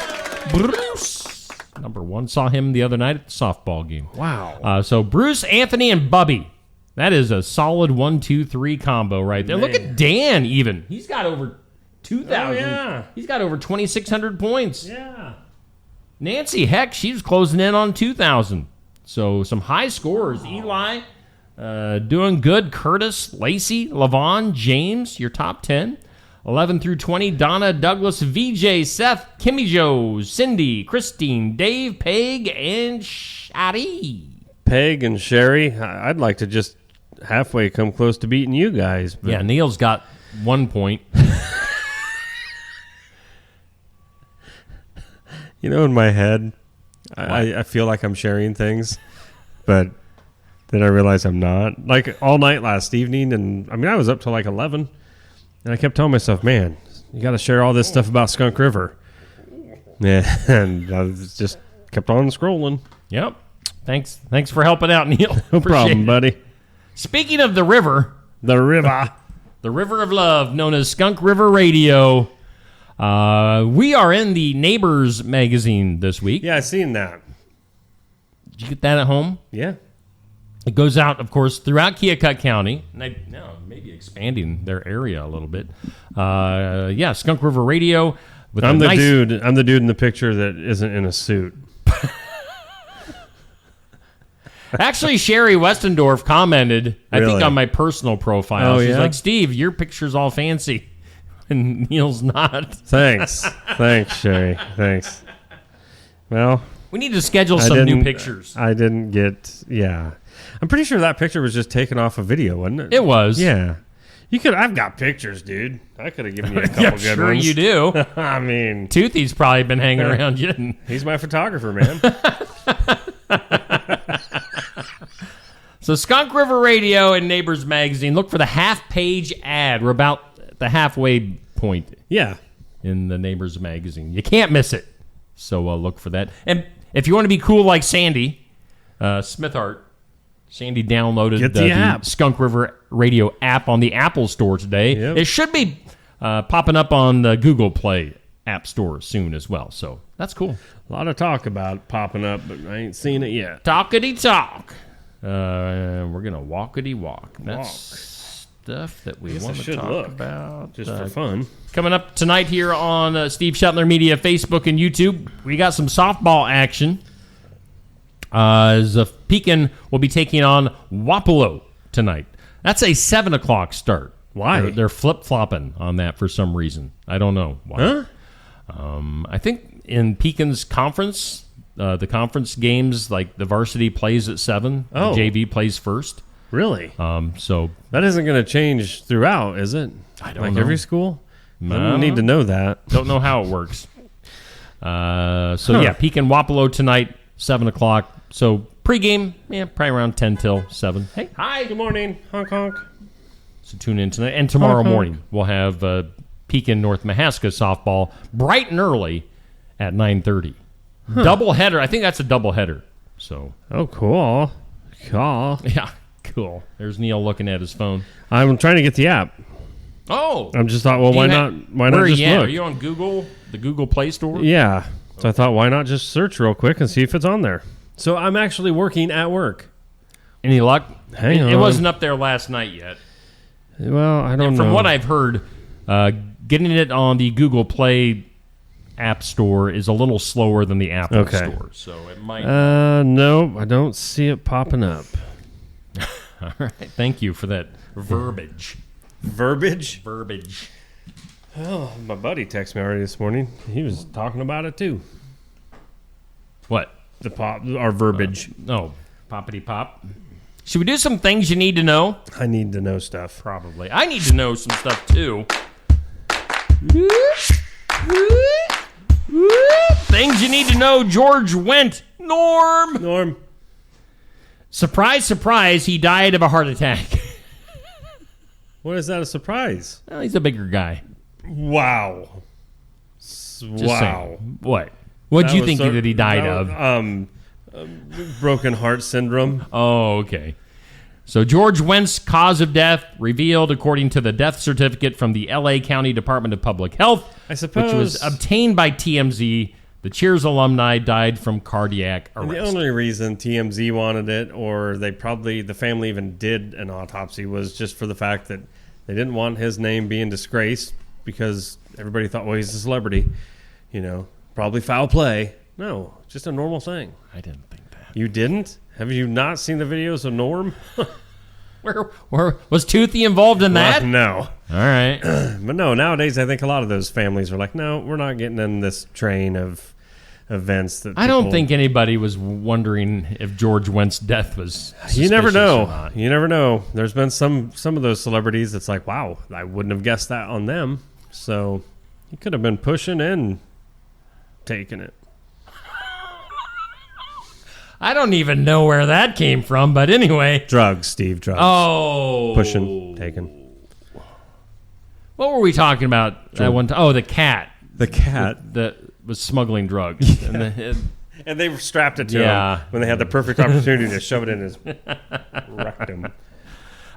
Number 1. Saw him the other night at the softball game. Wow. So Bruce, Anthony, and Bubby. That is a solid 1, 2, 3 combo right there. Man. Look at Dan even. He's got over 2,000. Oh, yeah. He's got over 2,600 points. Yeah. Nancy, heck, she's closing in on 2,000. So some high scores. Eli doing good. Curtis, Lacey, Lavon, James, your top 10. 11 through 20, Donna, Douglas, VJ, Seth, Kimmy Jo, Cindy, Christine, Dave, Peg, and Shari. Peg and Sherry, I'd like to just halfway come close to beating you guys. But Yeah, Neil's got 1 point. You know, in my head, I feel like I'm sharing things, but then I realize I'm not. Like all night last evening, and I mean, I was up till like 11, and I kept telling myself, man, you got to share all this stuff about Skunk River. Yeah, and I just kept on scrolling. Yep. Thanks for helping out, Neil. No problem, buddy. Speaking of the river. The river of love, known as Skunk River Radio. We are in the Neighbors magazine this week. Yeah, I seen that. Did you get that at home? Yeah. It goes out, of course, throughout Keokuk County. Maybe expanding their area a little bit. Yeah, Skunk River Radio. I'm the dude in the picture that isn't in a suit. Actually, Sherry Westendorf commented, I think, Really? on my personal profile. Oh, She's yeah? like, Steve, your picture's all fancy. And Neil's not. Thanks, Sherry. Thanks. Well, we need to schedule some new pictures. I didn't get. Yeah, I'm pretty sure that picture was just taken off a video, wasn't it? It was. Yeah. You could. I've got pictures, dude. I could have given you a couple Yeah, good sure ones. you do. I mean, Toothy's probably been hanging around you. He's my photographer, man. So Skunk River Radio and Neighbors Magazine. Look for the half-page ad. We're about the halfway point. Yeah. In the Neighbors Magazine. You can't miss it. So look for that. And if you want to be cool like Sandy Smithart, Sandy downloaded Get the app. Skunk River Radio app on the Apple Store today. Yep. It should be popping up on the Google Play App Store soon as well. So that's cool. A lot of talk about it popping up, but I ain't seen it yet. Talkity talk. We're gonna walkity walk. That's stuff that we want to talk about just for fun. Coming up tonight here on Steve Shetler Media, Facebook and YouTube, we got some softball action. As Pekin will be taking on Wapello tonight. That's a 7 o'clock start. Why? They're flip-flopping on that for some reason. I don't know why. Huh? I think in Pekin's conference, the conference games, like the varsity plays at 7. Oh. The JV plays first. Really? So that isn't going to change throughout, is it? I don't like know. Every school? No. I don't need to know that. Don't know how it works. Yeah, Pekin Wapello tonight, 7 o'clock. So pregame, probably around 10 till 7. Hey, hi, good morning, honk honk. So tune in tonight. And tomorrow morning, we'll have Pekin North Mahaska softball bright and early at 9:30. Double header. I think that's a double header. So. Oh, cool. Cool. Yeah, cool. There's Neil looking at his phone. I'm trying to get the app. Oh. I'm just thought, well, why not just look? Are you on Google, the Google Play Store? Yeah. So I thought, why not just search real quick and see if it's on there? So I'm actually working at work. Any luck? Hang on. It wasn't up there last night yet. Well, I don't know. From what I've heard, getting it on the Google Play App Store is a little slower than the Apple Store. So it might... No, I don't see it popping up. All right. Thank you for that verbiage. Verbiage? Verbiage. Oh, my buddy texted me already this morning. He was talking about it, too. What? Our verbiage. Poppity pop. Should we do some things you need to know? I need to know stuff. Probably. I need to know some stuff too. Things you need to know. George Wendt. Norm. Surprise, surprise, he died of a heart attack. What is that a surprise? Well, he's a bigger guy. Wow. Saying. What? What do you think that he died of? Broken heart syndrome. Oh, okay. So George Wendt's cause of death revealed according to the death certificate from the L.A. County Department of Public Health, I suppose, which was obtained by TMZ. The Cheers alumni died from cardiac arrest. The only reason TMZ wanted it, or the family even did an autopsy, was just for the fact that they didn't want his name being disgraced because everybody thought, well, he's a celebrity, probably foul play. No, just a normal thing. I didn't think that. You didn't? Have you not seen the videos of Norm? Where was Toothy involved in that? No. All right. But no, nowadays I think a lot of those families are like, no, we're not getting in this train of events that I don't think anybody was wondering if George Wendt's death was You never know. or not. You never know. There's been some of those celebrities that's like, wow, I wouldn't have guessed that on them. So he could have been pushing and taking it. I don't even know where that came from, but anyway. Drugs, Steve, drugs. Oh. Pushing, taking. What were we talking about that one time? Oh, the cat. The cat. That was smuggling drugs. Yeah. And they strapped it to him when they had the perfect opportunity to shove it in his rectum.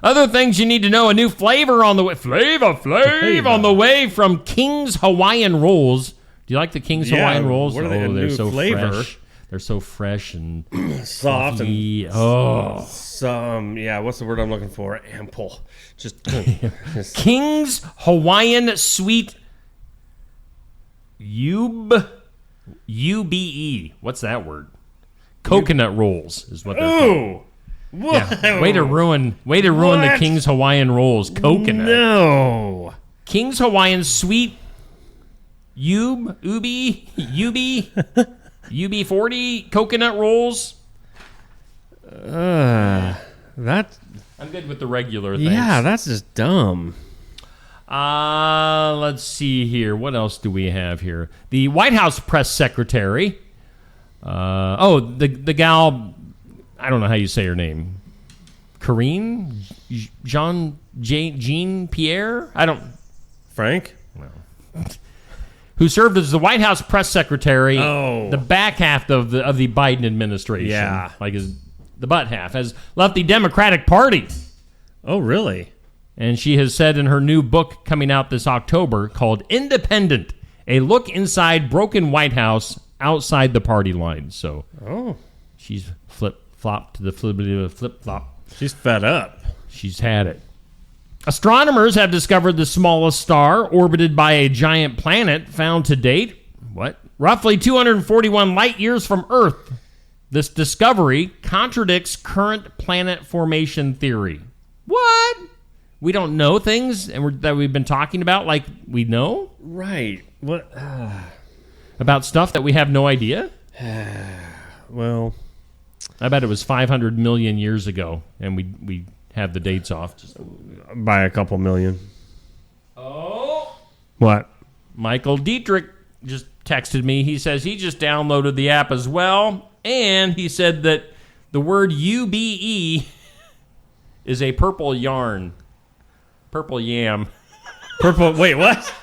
Other things you need to know. A new flavor on the way. Flavor on the way from King's Hawaiian Rolls. Do you like the King's Hawaiian Rolls? What are they? They're new so flavor. Fresh. They're so fresh and soft fluffy. and what's the word I'm looking for? Ample. Just King's Hawaiian Sweet UBE. What's that word? Coconut rolls is what they're called. Yeah. Way to ruin the King's Hawaiian Rolls. Coconut. No. King's Hawaiian Sweet UB40 coconut rolls. That I'm good with the regular things. Yeah, that's just dumb. Let's see here. What else do we have here? The White House press secretary. The gal. I don't know how you say her name. Jean Pierre. Frank. No. Who served as the White House press secretary, the back half of the Biden administration. Yeah. Like his the butt half, has left the Democratic Party. Oh, really? And she has said in her new book coming out this October called Independent, a look inside broken White House outside the party lines. So she's flip-flopped to the flip-flop. She's fed up. She's had it. Astronomers have discovered the smallest star orbited by a giant planet found to date. What? Roughly 241 light years from Earth. This discovery contradicts current planet formation theory. What? We don't know things that we've been talking about like we know? Right. What? About stuff that we have no idea? Well, I bet it was 500 million years ago, and we have the dates off. Just by a couple million. Oh. What? Michael Dietrich just texted me. He says he just downloaded the app as well, and he said that the word UBE is a purple yarn. Purple yam. Purple, wait, what?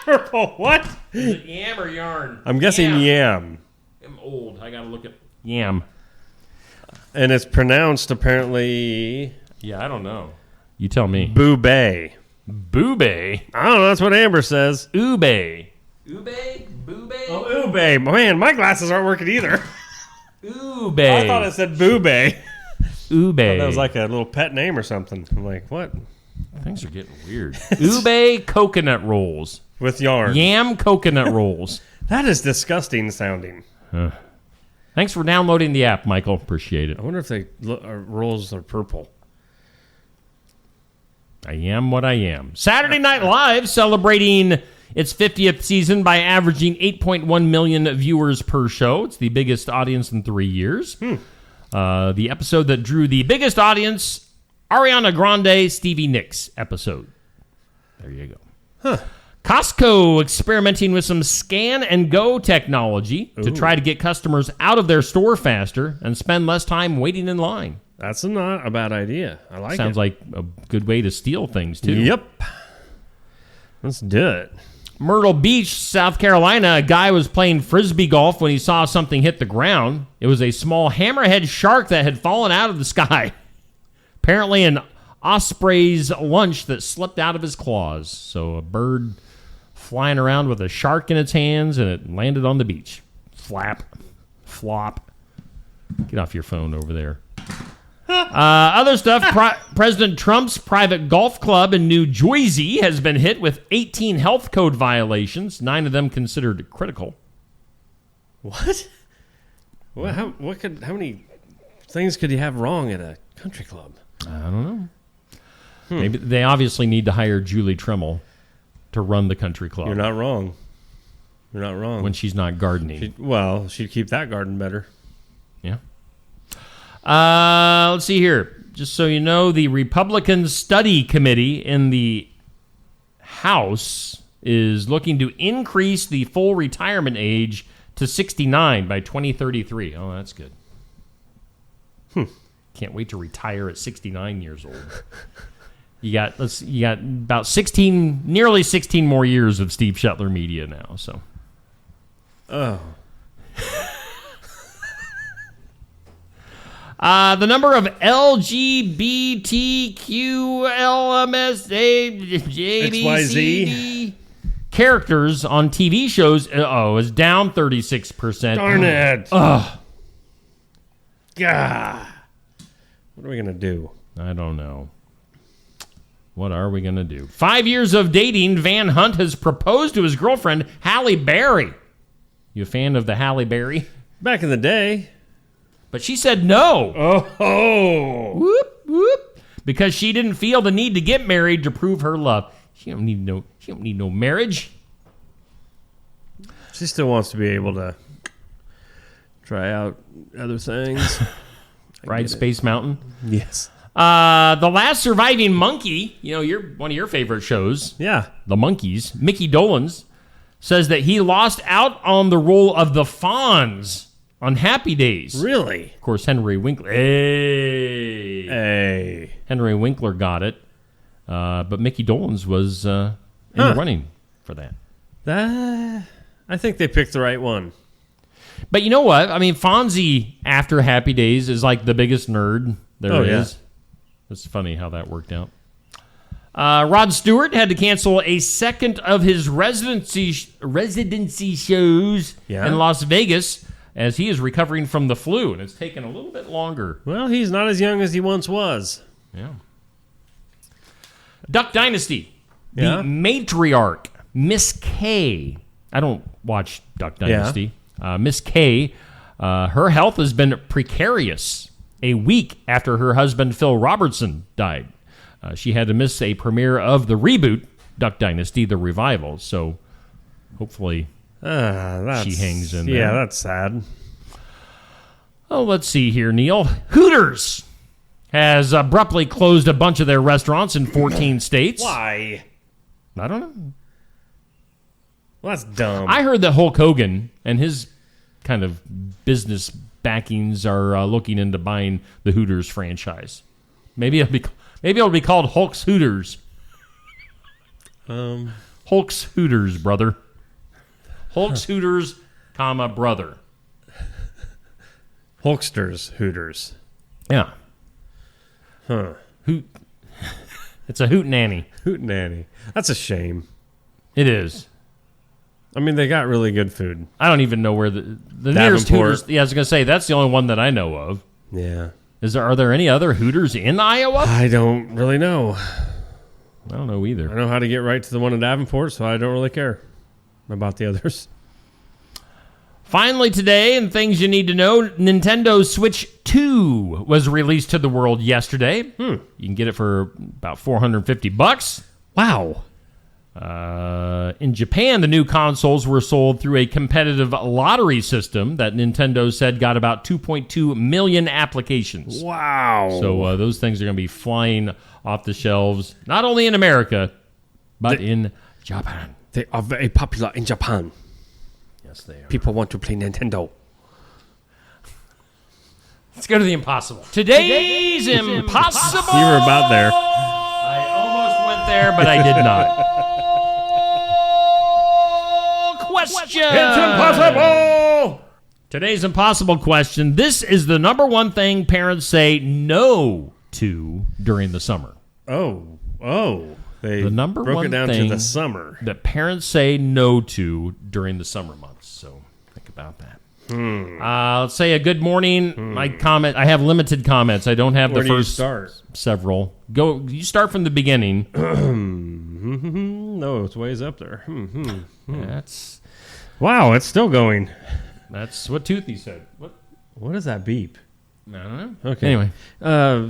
Purple what? Is it yam or yarn? I'm guessing yam. I'm old. I got to look at yam. And it's pronounced apparently... Yeah, I don't know. You tell me. Boobay. Boobay? I don't know. That's what Amber says. Oobay. Oobay? Boobay? Oh, oobay. Man, my glasses aren't working either. Oobay. I thought it said boobay. Oobay. That was like a little pet name or something. I'm like, what? Things are getting weird. Ube coconut rolls. With yarn. Yam coconut rolls. That is disgusting sounding. Thanks for downloading the app, Michael. Appreciate it. I wonder if they rolls are purple. I am what I am. Saturday Night Live celebrating its 50th season by averaging 8.1 million viewers per show. It's the biggest audience in 3 years. The episode that drew the biggest audience, Ariana Grande, Stevie Nicks episode. There you go. Costco experimenting with some scan and go technology to try to get customers out of their store faster and spend less time waiting in line. That's not a bad idea. I like it. Sounds like a good way to steal things, too. Yep. Let's do it. Myrtle Beach, South Carolina, a guy was playing frisbee golf when he saw something hit the ground. It was a small hammerhead shark that had fallen out of the sky. Apparently an osprey's lunch that slipped out of his claws. So a bird flying around with a shark in its hands, and it landed on the beach. Flap. Flop. Get off your phone over there. Other stuff, President Trump's private golf club in New Jersey has been hit with 18 health code violations, 9 of them considered critical. What? How many things could you have wrong at a country club? I don't know. Maybe they obviously need to hire Julie Tremmel to run the country club. You're not wrong. You're not wrong. When she's not gardening. She'd keep that garden better. Yeah. Let's see here. Just so you know, the Republican Study Committee in the House is looking to increase the full retirement age to 69 by 2033. Oh, that's good. Can't wait to retire at 69 years old. You got about nearly 16 more years of Steve Shetler Media now. So. Oh. The number of LGBTQLMSAJBCD characters on TV shows is down 36%. Darn it. Ugh. God. What are we going to do? I don't know. What are we going to do? 5 years of dating, Van Hunt has proposed to his girlfriend, Halle Berry. You a fan of the Halle Berry? Back in the day. But she said no. Oh. Whoop, whoop. Because she didn't feel the need to get married to prove her love. She don't need no marriage. She still wants to be able to try out other things. Ride Space Mountain? Yes. The Last Surviving Monkey, one of your favorite shows. Yeah. The Monkees. Mickey Dolenz says that he lost out on the role of the Fonz on Happy Days. Really? Of course, Henry Winkler. Hey. Henry Winkler got it. But Mickey Dolenz was in the running for that. I think they picked the right one. But you know what? I mean, Fonzie, after Happy Days, is like the biggest nerd there is. It's funny how that worked out. Rod Stewart had to cancel a second of his residency shows in Las Vegas as he is recovering from the flu, and it's taken a little bit longer. Well, he's not as young as he once was. Yeah. Duck Dynasty. The matriarch, Miss K. I don't watch Duck Dynasty. Miss K, her health has been precarious a week after her husband, Phil Robertson, died. She had to miss a premiere of the reboot, Duck Dynasty, The Revival. So hopefully she hangs in there. Yeah, that's sad. Oh, let's see here, Neil. Hooters has abruptly closed a bunch of their restaurants in 14 states. Why? I don't know. Well, that's dumb. I heard that Hulk Hogan and his kind of business backings are looking into buying the Hooters franchise. Maybe it'll be called Hulk's Hooters. Hulk's Hooters, brother. Hulk's Hooters, brother. Hulkster's Hooters. Yeah. Huh. It's a hootenanny. Hootenanny. That's a shame. It is. I mean, they got really good food. I don't even know where the nearest Hooters. Yeah, I was going to say, that's the only one that I know of. Yeah. Are there any other Hooters in Iowa? I don't really know. I don't know either. I know how to get right to the one in Davenport, so I don't really care about the others. Finally today, and things you need to know, Nintendo Switch 2 was released to the world yesterday. You can get it for about $450. Wow. In Japan, the new consoles were sold through a competitive lottery system that Nintendo said got about 2.2 million applications. Wow. So those things are going to be flying off the shelves, not only in America, but in Japan. They are very popular in Japan. Yes, they are. People want to play Nintendo. Let's go to the impossible. Today's impossible. You were about there. I almost went there, but I did not. Question. It's impossible. Today's impossible question. This is the number one thing parents say no to during the summer. They the number broke one it down thing to the summer that parents say no to during the summer months. So think about that. Let's say a good morning. My comment. I have limited comments. I don't have Where the do you first start? Several. Go. You start from the beginning. No, it's ways up there. That's wow. It's still going. That's what Toothy said. What is that beep? I don't know. Okay. Anyway.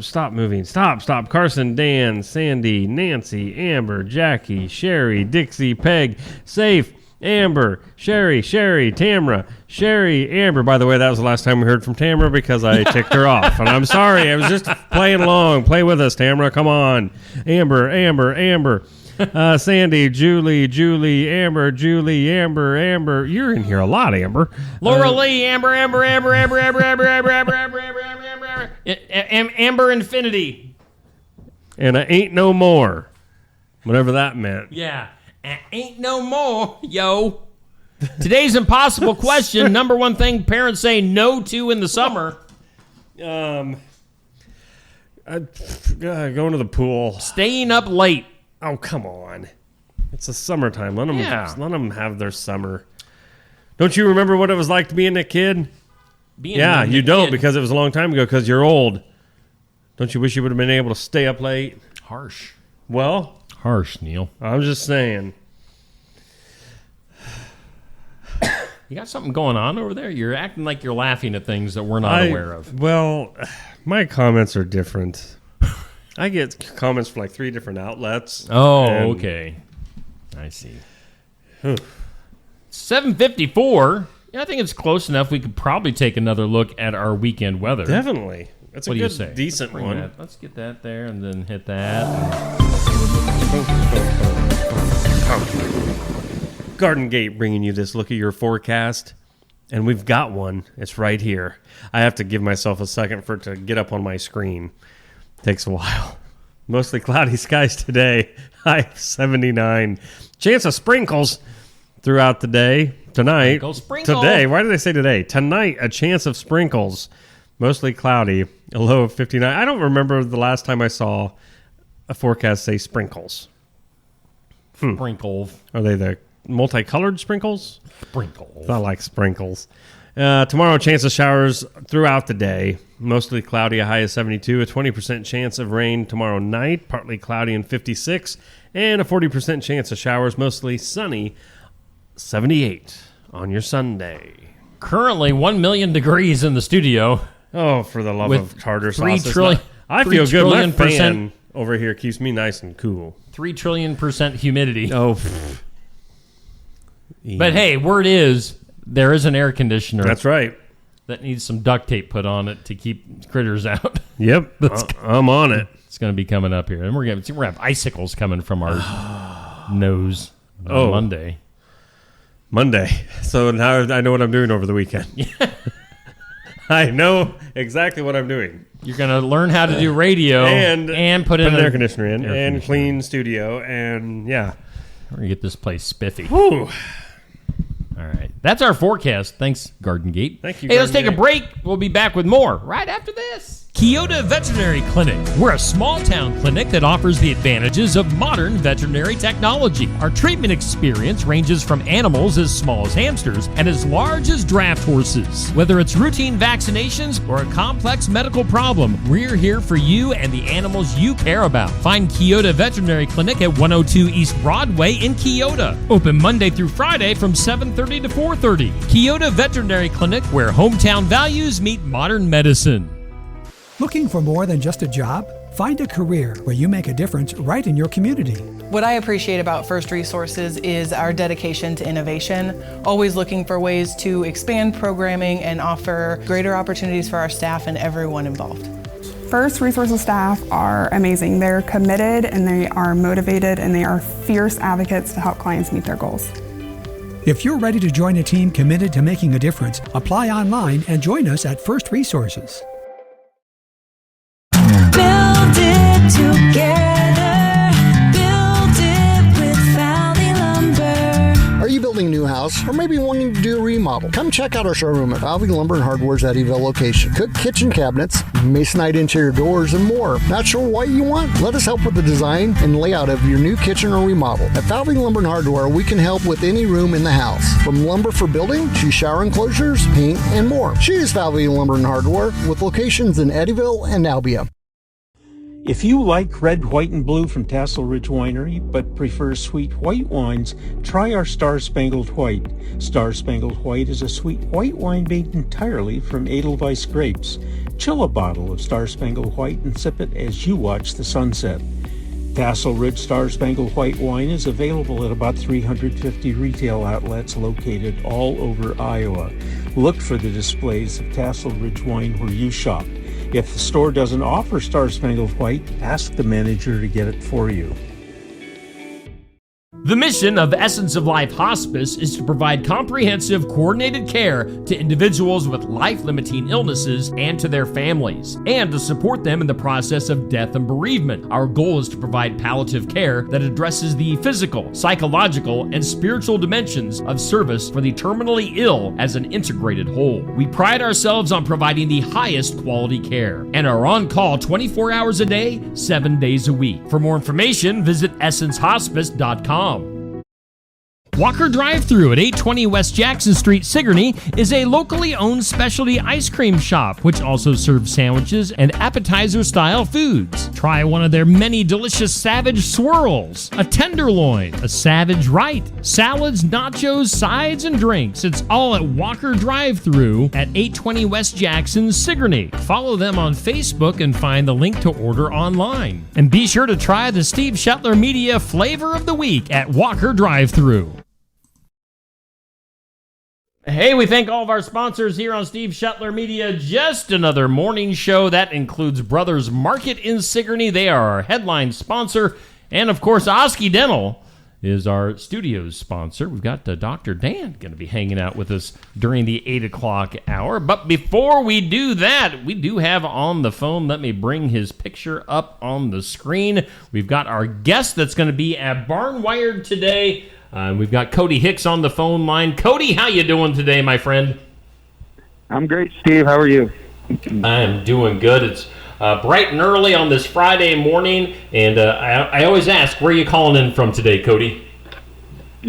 Stop moving. Stop. Carson, Dan, Sandy, Nancy, Amber, Jackie, Sherry, Dixie, Peg, Safe, Amber, Sherry, Tamra, Sherry, Amber. By the way, that was the last time we heard from Tamra because I ticked her off. And I'm sorry. I was just playing along. Play with us, Tamra. Come on. Amber. Sandy, Julie, Amber. You're in here a lot, Amber. Laura Lee, Amber Infinity. And I ain't no more. Whatever that meant. Yeah. Ain't no more, yo. Today's impossible question. Number one thing parents say no to in the summer. Going to the pool. Staying up late. Oh, come on. It's the summertime. Let them have their summer. Don't you remember what it was like to be a kid? You don't because it was a long time ago because you're old. Don't you wish you would have been able to stay up late? Harsh. Well... Harsh, Neil. I'm just saying. You got something going on over there? You're acting like you're laughing at things that we're not aware of. Well, my comments are different. I get comments from like 3 different outlets. Oh, okay. I see. 7:54. Yeah, I think it's close enough. We could probably take another look at our weekend weather. Definitely. That's a good, decent one. Let's get that there and then hit that. Garden Gate bringing you this look at your forecast. And we've got one. It's right here. I have to give myself a second for it to get up on my screen. Takes a while. Mostly cloudy skies today. High 79. Chance of sprinkles throughout the day. Tonight. Sprinkle. Today. Why did I say today? Tonight, a chance of sprinkles. Mostly cloudy. A low of 59. I don't remember the last time I saw a forecast say sprinkles. Sprinkle. Are they the multicolored sprinkles? Sprinkles. Not like sprinkles. Tomorrow, chance of showers throughout the day. Mostly cloudy, a high of 72. A 20% chance of rain tomorrow night. Partly cloudy and 56. And a 40% chance of showers, mostly sunny, 78 on your Sunday. Currently 1 million degrees in the studio. Oh, for the love of tartar sauce. I 3 feel good. My trillion fan over here keeps me nice and cool. 3 trillion% humidity. Oh. But hey, word is there is an air conditioner. That's right. That needs some duct tape put on it to keep critters out. Yep. I'm on it. It's going to be coming up here. And we're going to have icicles coming from our nose on Monday. So now I know what I'm doing over the weekend. I know exactly what I'm doing. You're going to learn how to do radio and put in an air conditioner in and clean studio and yeah. We're going to get this place spiffy. Whew. All right. That's our forecast. Thanks, Garden Gate. Thank you, Hey, let's Garden take a Gate. break. We'll be back with more right after this. Kyoto Veterinary Clinic. We're a small-town clinic that offers the advantages of modern veterinary technology. Our treatment experience ranges from animals as small as hamsters and as large as draft horses. Whether it's routine vaccinations or a complex medical problem, we're here for you and the animals you care about. Find Kyoto Veterinary Clinic at 102 East Broadway in Kyoto. Open Monday through Friday from 7:30 to 4:30. Kyoto Veterinary Clinic, where hometown values meet modern medicine. Looking for more than just a job? Find a career where you make a difference right in your community. What I appreciate about First Resources is our dedication to innovation, always looking for ways to expand programming and offer greater opportunities for our staff and everyone involved. First Resources staff are amazing. They're committed and they are motivated and they are fierce advocates to help clients meet their goals. If you're ready to join a team committed to making a difference, apply online and join us at First Resources. Build it together. Build it with Valley Lumber. Are you building a new house or maybe wanting to do a remodel? Come check out our showroom at Valley Lumber and Hardware's Eddyville location. Cook kitchen cabinets, masonite interior doors, and more. Not sure what you want? Let us help with the design and layout of your new kitchen or remodel. At Valley Lumber and Hardware, we can help with any room in the house, from lumber for building to shower enclosures, paint, and more. Choose Valley Lumber and Hardware with locations in Eddyville and Albia. If you like red, white, and blue from Tassel Ridge Winery, but prefer sweet white wines, try our Star Spangled White. Star Spangled White is a sweet white wine made entirely from Edelweiss grapes. Chill a bottle of Star Spangled White and sip it as you watch the sunset. Tassel Ridge Star Spangled White wine is available at about 350 retail outlets located all over Iowa. Look for the displays of Tassel Ridge wine where you shop. If the store doesn't offer Star Spangled White, ask the manager to get it for you. The mission of Essence of Life Hospice is to provide comprehensive, coordinated care to individuals with life-limiting illnesses and to their families, and to support them in the process of death and bereavement. Our goal is to provide palliative care that addresses the physical, psychological, and spiritual dimensions of service for the terminally ill as an integrated whole. We pride ourselves on providing the highest quality care and are on call 24 hours a day, 7 days a week. For more information, visit essencehospice.com. Walker Drive-Thru at 820 West Jackson Street, Sigourney, is a locally owned specialty ice cream shop, which also serves sandwiches and appetizer-style foods. Try one of their many delicious Savage Swirls, a Tenderloin, a Savage Right, salads, nachos, sides, and drinks. It's all at Walker Drive-Thru at 820 West Jackson, Sigourney. Follow them on Facebook and find the link to order online. And be sure to try the Steve Shetler Media Flavor of the Week at Walker Drive-Thru. Hey, we thank all of our sponsors here on Steve Shetler Media. Just another morning show. That includes Brothers Market in Sigourney. They are our headline sponsor. And, of course, Osky Dental is our studio's sponsor. We've got Dr. Dan going to be hanging out with us during the 8 o'clock hour. But before we do that, we do have on the phone, let me bring his picture up on the screen. We've got our guest that's going to be at Barn Wired today. We've got Cody Hicks on the phone line. Cody, how you doing today, my friend? I'm great, Steve. How are you? I'm doing good. It's bright and early on this Friday morning, and I always ask, where are you calling in from today, Cody?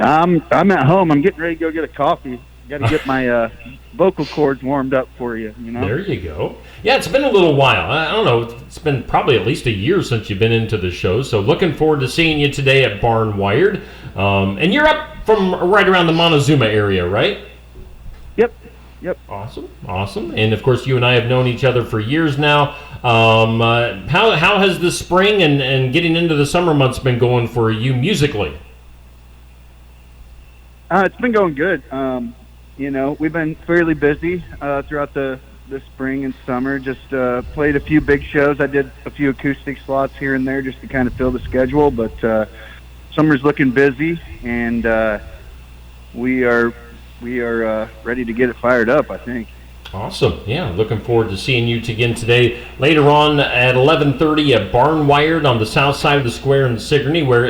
I'm at home. I'm getting ready to go get a coffee. Got to get my vocal cords warmed up for you. You know. There you go. Yeah, it's been a little while. I don't know. It's been probably at least a year since you've been into the show. So looking forward to seeing you today at Barn Wired. And you're up from right around the Montezuma area, right? Yep. Awesome. And of course, you and I have known each other for years now. How has the spring and getting into the summer months been going for you musically? It's been going good. We've been fairly busy throughout the spring and summer. Just played a few big shows. I did a few acoustic slots here and there just to kind of fill the schedule. But summer's looking busy, and we are ready to get it fired up, I think. Awesome. Yeah, looking forward to seeing you again today. Later on at 11:30 at Barn Wired on the south side of the square in Sigourney, where,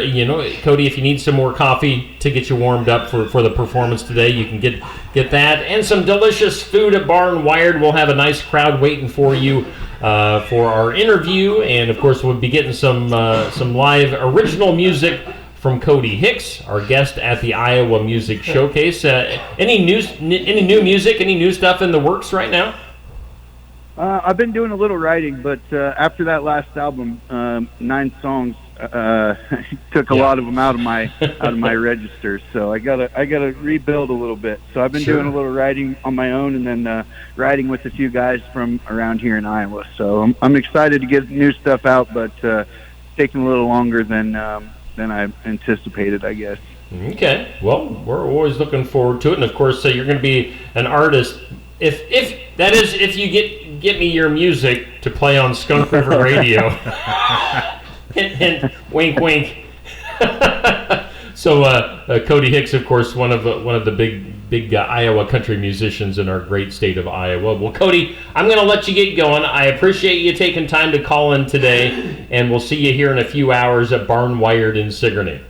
Cody, if you need some more coffee to get you warmed up for the performance today, you can get that. And some delicious food at Barn Wired. We'll have a nice crowd waiting for you for our interview. And, of course, we'll be getting some live original music from Cody Hicks, our guest at the Iowa Music Showcase. Any new music, any new stuff in the works right now? I've been doing a little writing, but after that last album, 9 songs, took a lot of them out of my registers. So I gotta rebuild a little bit. So I've been doing a little writing on my own, and then writing with a few guys from around here in Iowa. So I'm excited to get new stuff out, but taking a little longer than I anticipated, I guess. Okay. Well, we're always looking forward to it, and of course, you're going to be an artist. If you get me your music to play on Skunk River Radio, hint, wink, wink. So Cody Hicks, of course, one of the big Iowa country musicians in our great state of Iowa. Well, Cody, I'm going to let you get going. I appreciate you taking time to call in today, and we'll see you here in a few hours at Barn Wired in Sigourney.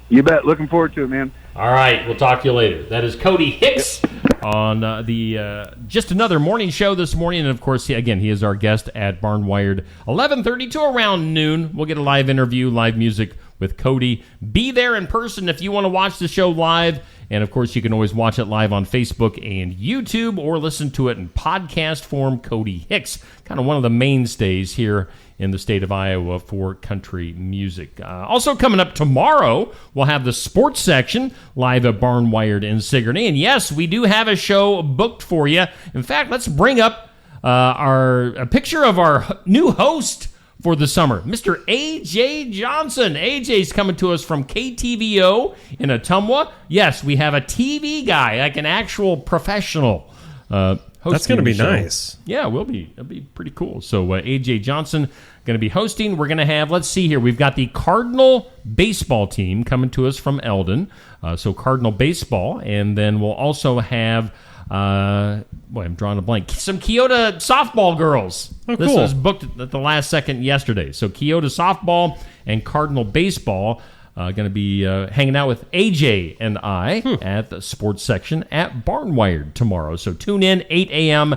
You bet. Looking forward to it, man. All right. We'll talk to you later. That is Cody Hicks on the Just Another Morning Show this morning. And, of course, he is our guest at Barn Wired, 11:30 to around noon. We'll get a live interview, live music with Cody. Be there in person if you want to watch the show live. And, of course, you can always watch it live on Facebook and YouTube or listen to it in podcast form. Cody Hicks, kind of one of the mainstays here in the state of Iowa for country music. Also coming up tomorrow, we'll have the sports section live at Barn Wired in Sigourney. And, yes, we do have a show booked for you. In fact, let's bring up a picture of our new host for the summer, Mr. A.J. Johnson. A.J.'s coming to us from KTVO in Ottumwa. Yes, we have a TV guy, like an actual professional That's going to be nice. Yeah, it'll be pretty cool. So A.J. Johnson going to be hosting. We're going to have, let's see here, we've got the Cardinal baseball team coming to us from Eldon. So Cardinal baseball, and then we'll also have I'm drawing a blank. Some Keota softball girls. Oh, This cool. was booked at the last second yesterday. So Keota softball and Cardinal baseball going to be hanging out with AJ and I at the sports section at Barn Wired tomorrow. So tune in, 8 a.m.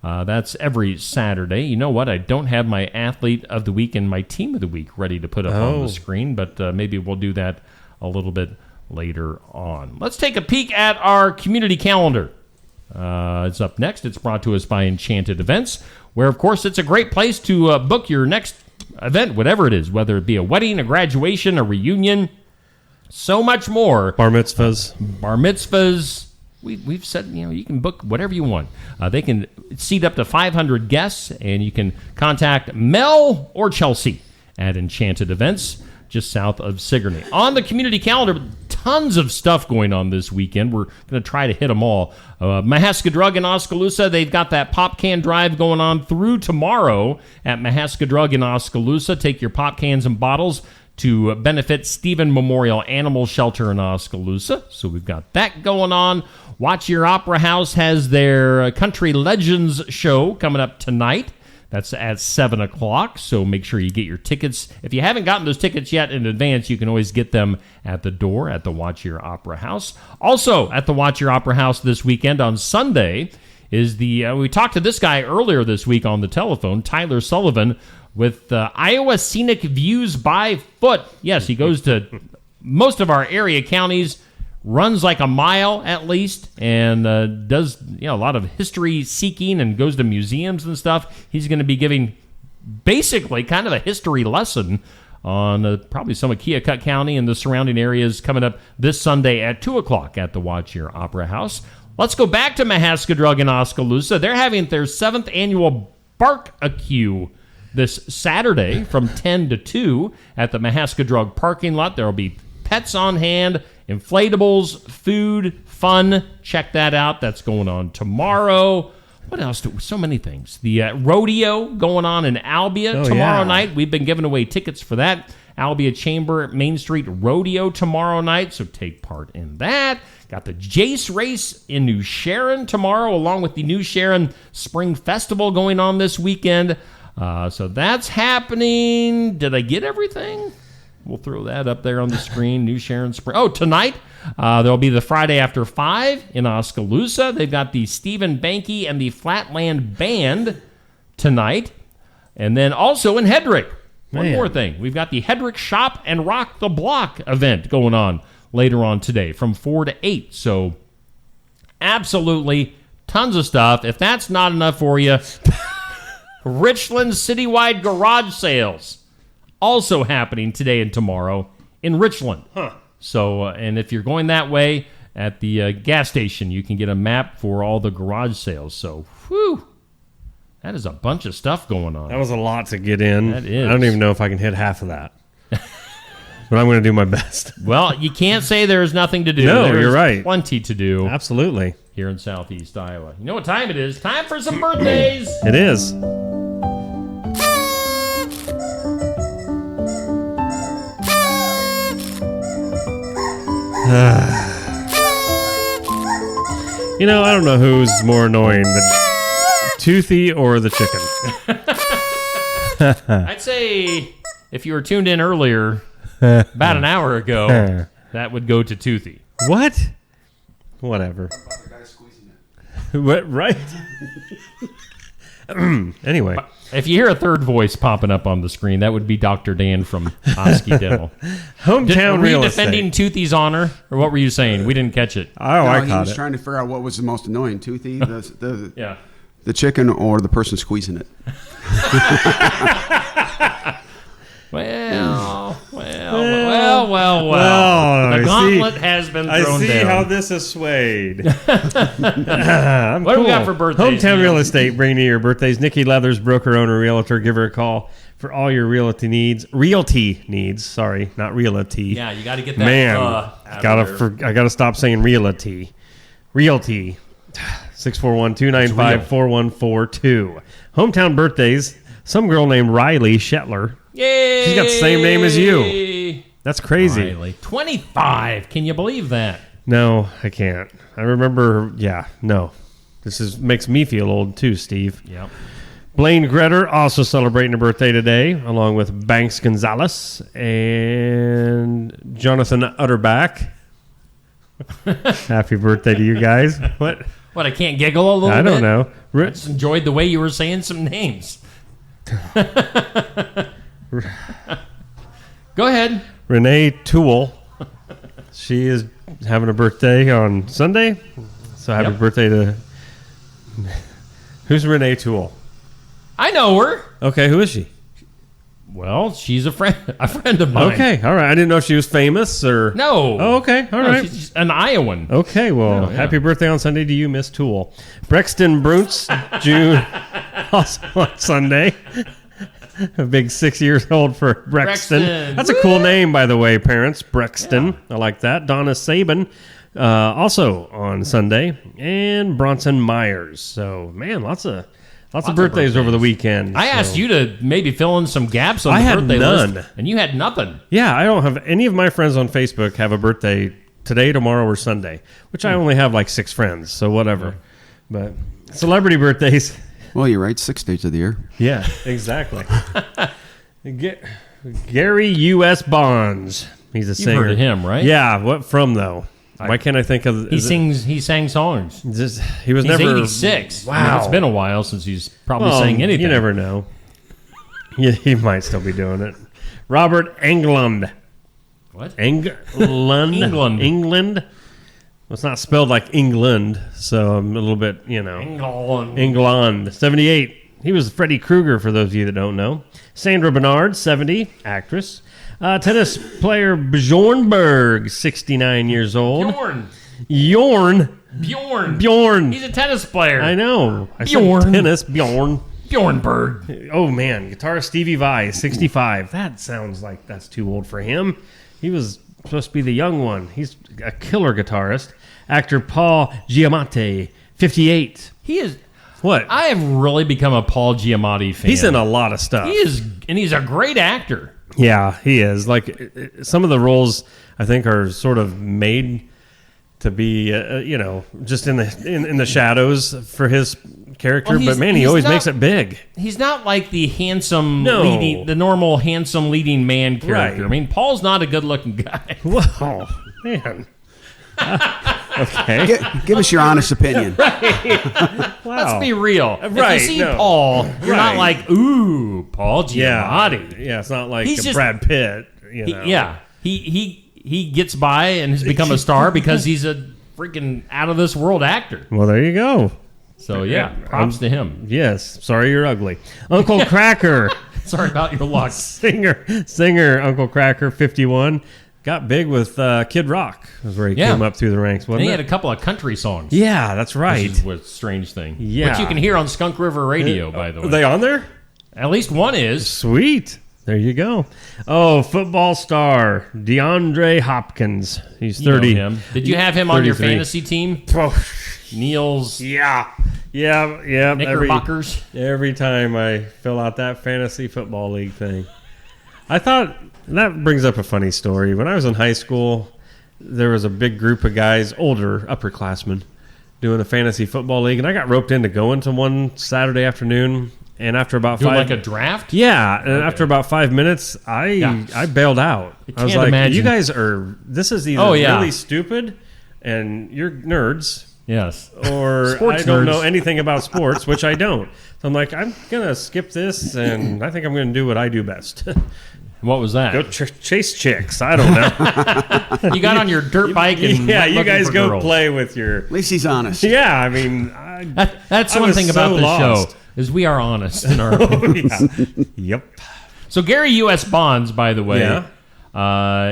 That's every Saturday. You know what? I don't have my athlete of the week and my team of the week ready to put up on the screen, but maybe we'll do that a little bit later on. Let's take a peek at our community calendar. It's up next. It's brought to us by Enchanted Events, where, of course, it's a great place to book your next event, whatever it is, whether it be a wedding, a graduation, a reunion, so much more. Bar mitzvahs. We've said, you can book whatever you want. They can seat up to 500 guests, and you can contact Mel or Chelsea at Enchanted Events, just south of Sigourney. On the community calendar, tons of stuff going on this weekend. We're going to try to hit them all. Mahaska Drug in Oskaloosa, they've got that pop can drive going on through tomorrow at Mahaska Drug in Oskaloosa. Take your pop cans and bottles to benefit Stephen Memorial Animal Shelter in Oskaloosa. So we've got that going on. Watch Your Opera House has their Country Legends show coming up tonight. That's at 7 o'clock, so make sure you get your tickets. If you haven't gotten those tickets yet in advance, you can always get them at the door at the Watch Your Opera House. Also, at the Watch Your Opera House this weekend on Sunday is we talked to this guy earlier this week on the telephone, Tyler Sullivan, with Iowa Scenic Views by Foot. Yes, he goes to most of our area counties, runs like a mile at least, and does a lot of history seeking and goes to museums and stuff. He's going to be giving basically kind of a history lesson on probably some of Keokuk County and the surrounding areas coming up this Sunday at 2 o'clock at the Watch Your Opera House. Let's go back to Mahaska-Drug in Oskaloosa. They're having their 7th annual Bark-A-Q this Saturday from 10 to 2 at the Mahaska-Drug parking lot. There will be pets on hand, inflatables, food, fun. Check that out. That's going on tomorrow. What else? So many things. The rodeo going on in Albia tomorrow night. We've been giving away tickets for that. Albia Chamber Main Street Rodeo tomorrow night, so take part in that. Got the Jace Race in New Sharon tomorrow, along with the New Sharon Spring Festival going on this weekend. So that's happening. Did I get everything? We'll throw that up there on the screen. New Sharon Spring. Oh, tonight there'll be the Friday After 5 in Oskaloosa. They've got the Stephen Banky and the Flatland Band tonight. And then also in Hedrick. One more thing. We've got the Hedrick Shop and Rock the Block event going on later on today from 4 to 8. So absolutely tons of stuff. If that's not enough for you, Richland Citywide Garage Sales also happening today and tomorrow in Richland. So, and if you're going that way at the gas station, you can get a map for all the garage sales. So, whew, that is a bunch of stuff going on. That was a lot to get in. That is. I don't even know if I can hit half of that. But I'm going to do my best. Well, you can't say there's nothing to do. No, there's you're right. Plenty to do. Absolutely. Here in Southeast Iowa. You know what time it is? Time for some birthdays. It is. You know, I don't know who's more annoying, the Toothy or the chicken. I'd say if you were tuned in earlier, about an hour ago, that would go to Toothy. What? Whatever. What? Right? Anyway. If you hear a third voice popping up on the screen, that would be Dr. Dan from Osky Dental. Hometown real estate. Were you defending Toothy's honor, or what were you saying? We didn't catch it. Oh, I he caught was it. trying to figure out what was the most annoying, Toothy, yeah, the chicken, or the person squeezing it. Well. The gauntlet has been thrown down. I see how this is swayed. What do we got for birthdays? Hometown Real Estate, bringing you your birthdays. Nikki Leathers, broker, owner, realtor. Give her a call for all your realty needs. Sorry, not realty. Yeah, you got to get that. Man, I gotta stop saying realty. Realty. 641-295-4142. Hometown birthdays. Some girl named Riley Shetler. Yay! She's got the same name as you. That's crazy. Riley. 25. Can you believe that? No, I can't. I remember. Yeah, no. This makes me feel old too, Steve. Yep. Blaine Gretter also celebrating a birthday today, along with Banks Gonzalez and Jonathan Utterback. Happy birthday to you guys. What? What, I can't giggle a little bit? I don't know. I just enjoyed the way you were saying some names. Go ahead. Renee Toole. She is having a birthday on Sunday. So happy birthday to... Who's Renee Toole? I know her. Okay, who is she? Well, she's a friend of mine. Okay, all right. I didn't know if she was famous or... No. Oh, okay, all right. She's an Iowan. Okay, well, happy birthday on Sunday to you, Miss Toole. Brexton Bruntz, June, also on Sunday. A big 6 years old for Brexton. That's a cool name, by the way, parents. Brexton. Yeah. I like that. Donna Sabin, also on Sunday. And Bronson Myers. So, man, lots of birthdays over the weekend. I asked you to maybe fill in some gaps on the birthday list, and you had nothing. Yeah, I don't have any of my friends on Facebook have a birthday today, tomorrow, or Sunday, which I only have like 6 friends, so whatever. But celebrity birthdays. Well, you're right. 6 days of the year. Yeah, exactly. Gary U.S. Bonds. He's a singer. You've heard of him, right? Yeah. What from though? Why can't I think of? He sang songs. He was He's never 86. Wow, I mean, it's been a while since he's probably sang anything. You never know. Yeah, he might still be doing it. Robert Englund. What? England. England. Well, it's not spelled like England, so I'm a little bit, England. 78. He was Freddy Krueger, for those of you that don't know. Sandra Bernard, 70, actress. Tennis player Bjorn Berg, 69 years old. Bjorn. He's a tennis player. I know. Bjorn. Said tennis, Bjorn. Bjorn Berg. Oh, man. Guitarist Stevie Vai, 65. That sounds like that's too old for him. He was supposed to be the young one. He's a killer guitarist. Actor Paul Giamatti, 58. He is... What? I have really become a Paul Giamatti fan. He's in a lot of stuff. He is, and he's a great actor. Yeah, he is. Like, some of the roles, I think, are sort of made to be, just in the shadows for his character. Well, but, man, he always makes it big. He's not like the normal handsome leading man character. Right. I mean, Paul's not a good-looking guy. Whoa, man. Okay. Give us your honest opinion. Right. Wow. Let's be real. Right, If you see no. Paul, you're not Right. like, ooh, Paul Giamatti. Yeah, it's not like He's just- Brad Pitt. He gets by and has become a star because he's a freaking out of this world actor. Well, there you go. So yeah, props to him. Yes. Sorry you're ugly. Uncle Cracker. Sorry about your luck. Singer Uncle Cracker, 51. Got big with Kid Rock. That's where he came up through the ranks, And wasn't he it? had a couple of country songs. Yeah, that's right. Which is a strange thing. Yeah. Which you can hear on Skunk River Radio, by the way. Are they on there? At least one is. Sweet. There you go. Oh, football star DeAndre Hopkins. He's 30. You know him. Did you have him on your 33. fantasy team? Oh, Neil's. Yeah. Knickerbockers. Every time I fill out that fantasy football league thing. I thought that brings up a funny story. When I was in high school, there was a big group of guys, older upperclassmen, doing a fantasy football league, and I got roped into going to one Saturday afternoon. And after about Doing 5, like a draft? Yeah, and after about 5 minutes, I bailed out. I was can't like, imagine. "You guys are. This is either really stupid, and you're nerds." Yes. Or Sports I don't nerds. know anything about sports, which I don't. So I'm like, I'm going to skip this, and I think I'm going to do what I do best. What was that? Go chase chicks. I don't know. You got on your dirt bike and yeah, went you looking guys for go girls. play with your... At least he's honest. Yeah, I mean... That's I one was thing so about this lost. show is we are honest in our Oh, opinions. yeah. Yep. So Gary U.S. Bonds, by the way,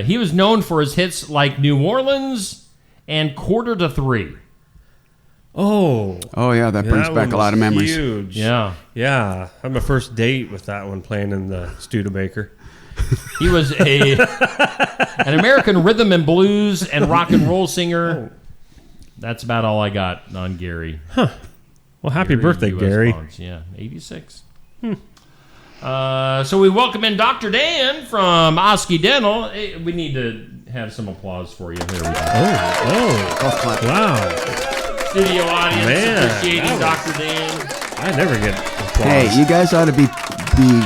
he was known for his hits like New Orleans and Quarter to Three. Oh, yeah, that brings back a lot of memories. Huge. Yeah. I had my first date with that one playing in the Studebaker. He was an American rhythm and blues and rock and roll singer. That's about all I got on Gary. Huh. Well, happy birthday, U.S. Gary. Bonds. Yeah, 86. So we welcome in Dr. Dan from Osky Dental. Hey, we need to have some applause for you. Here we go. Oh, wow. Studio audience Man, appreciating that Dr. Dan. I never get applause. Hey, you guys ought to be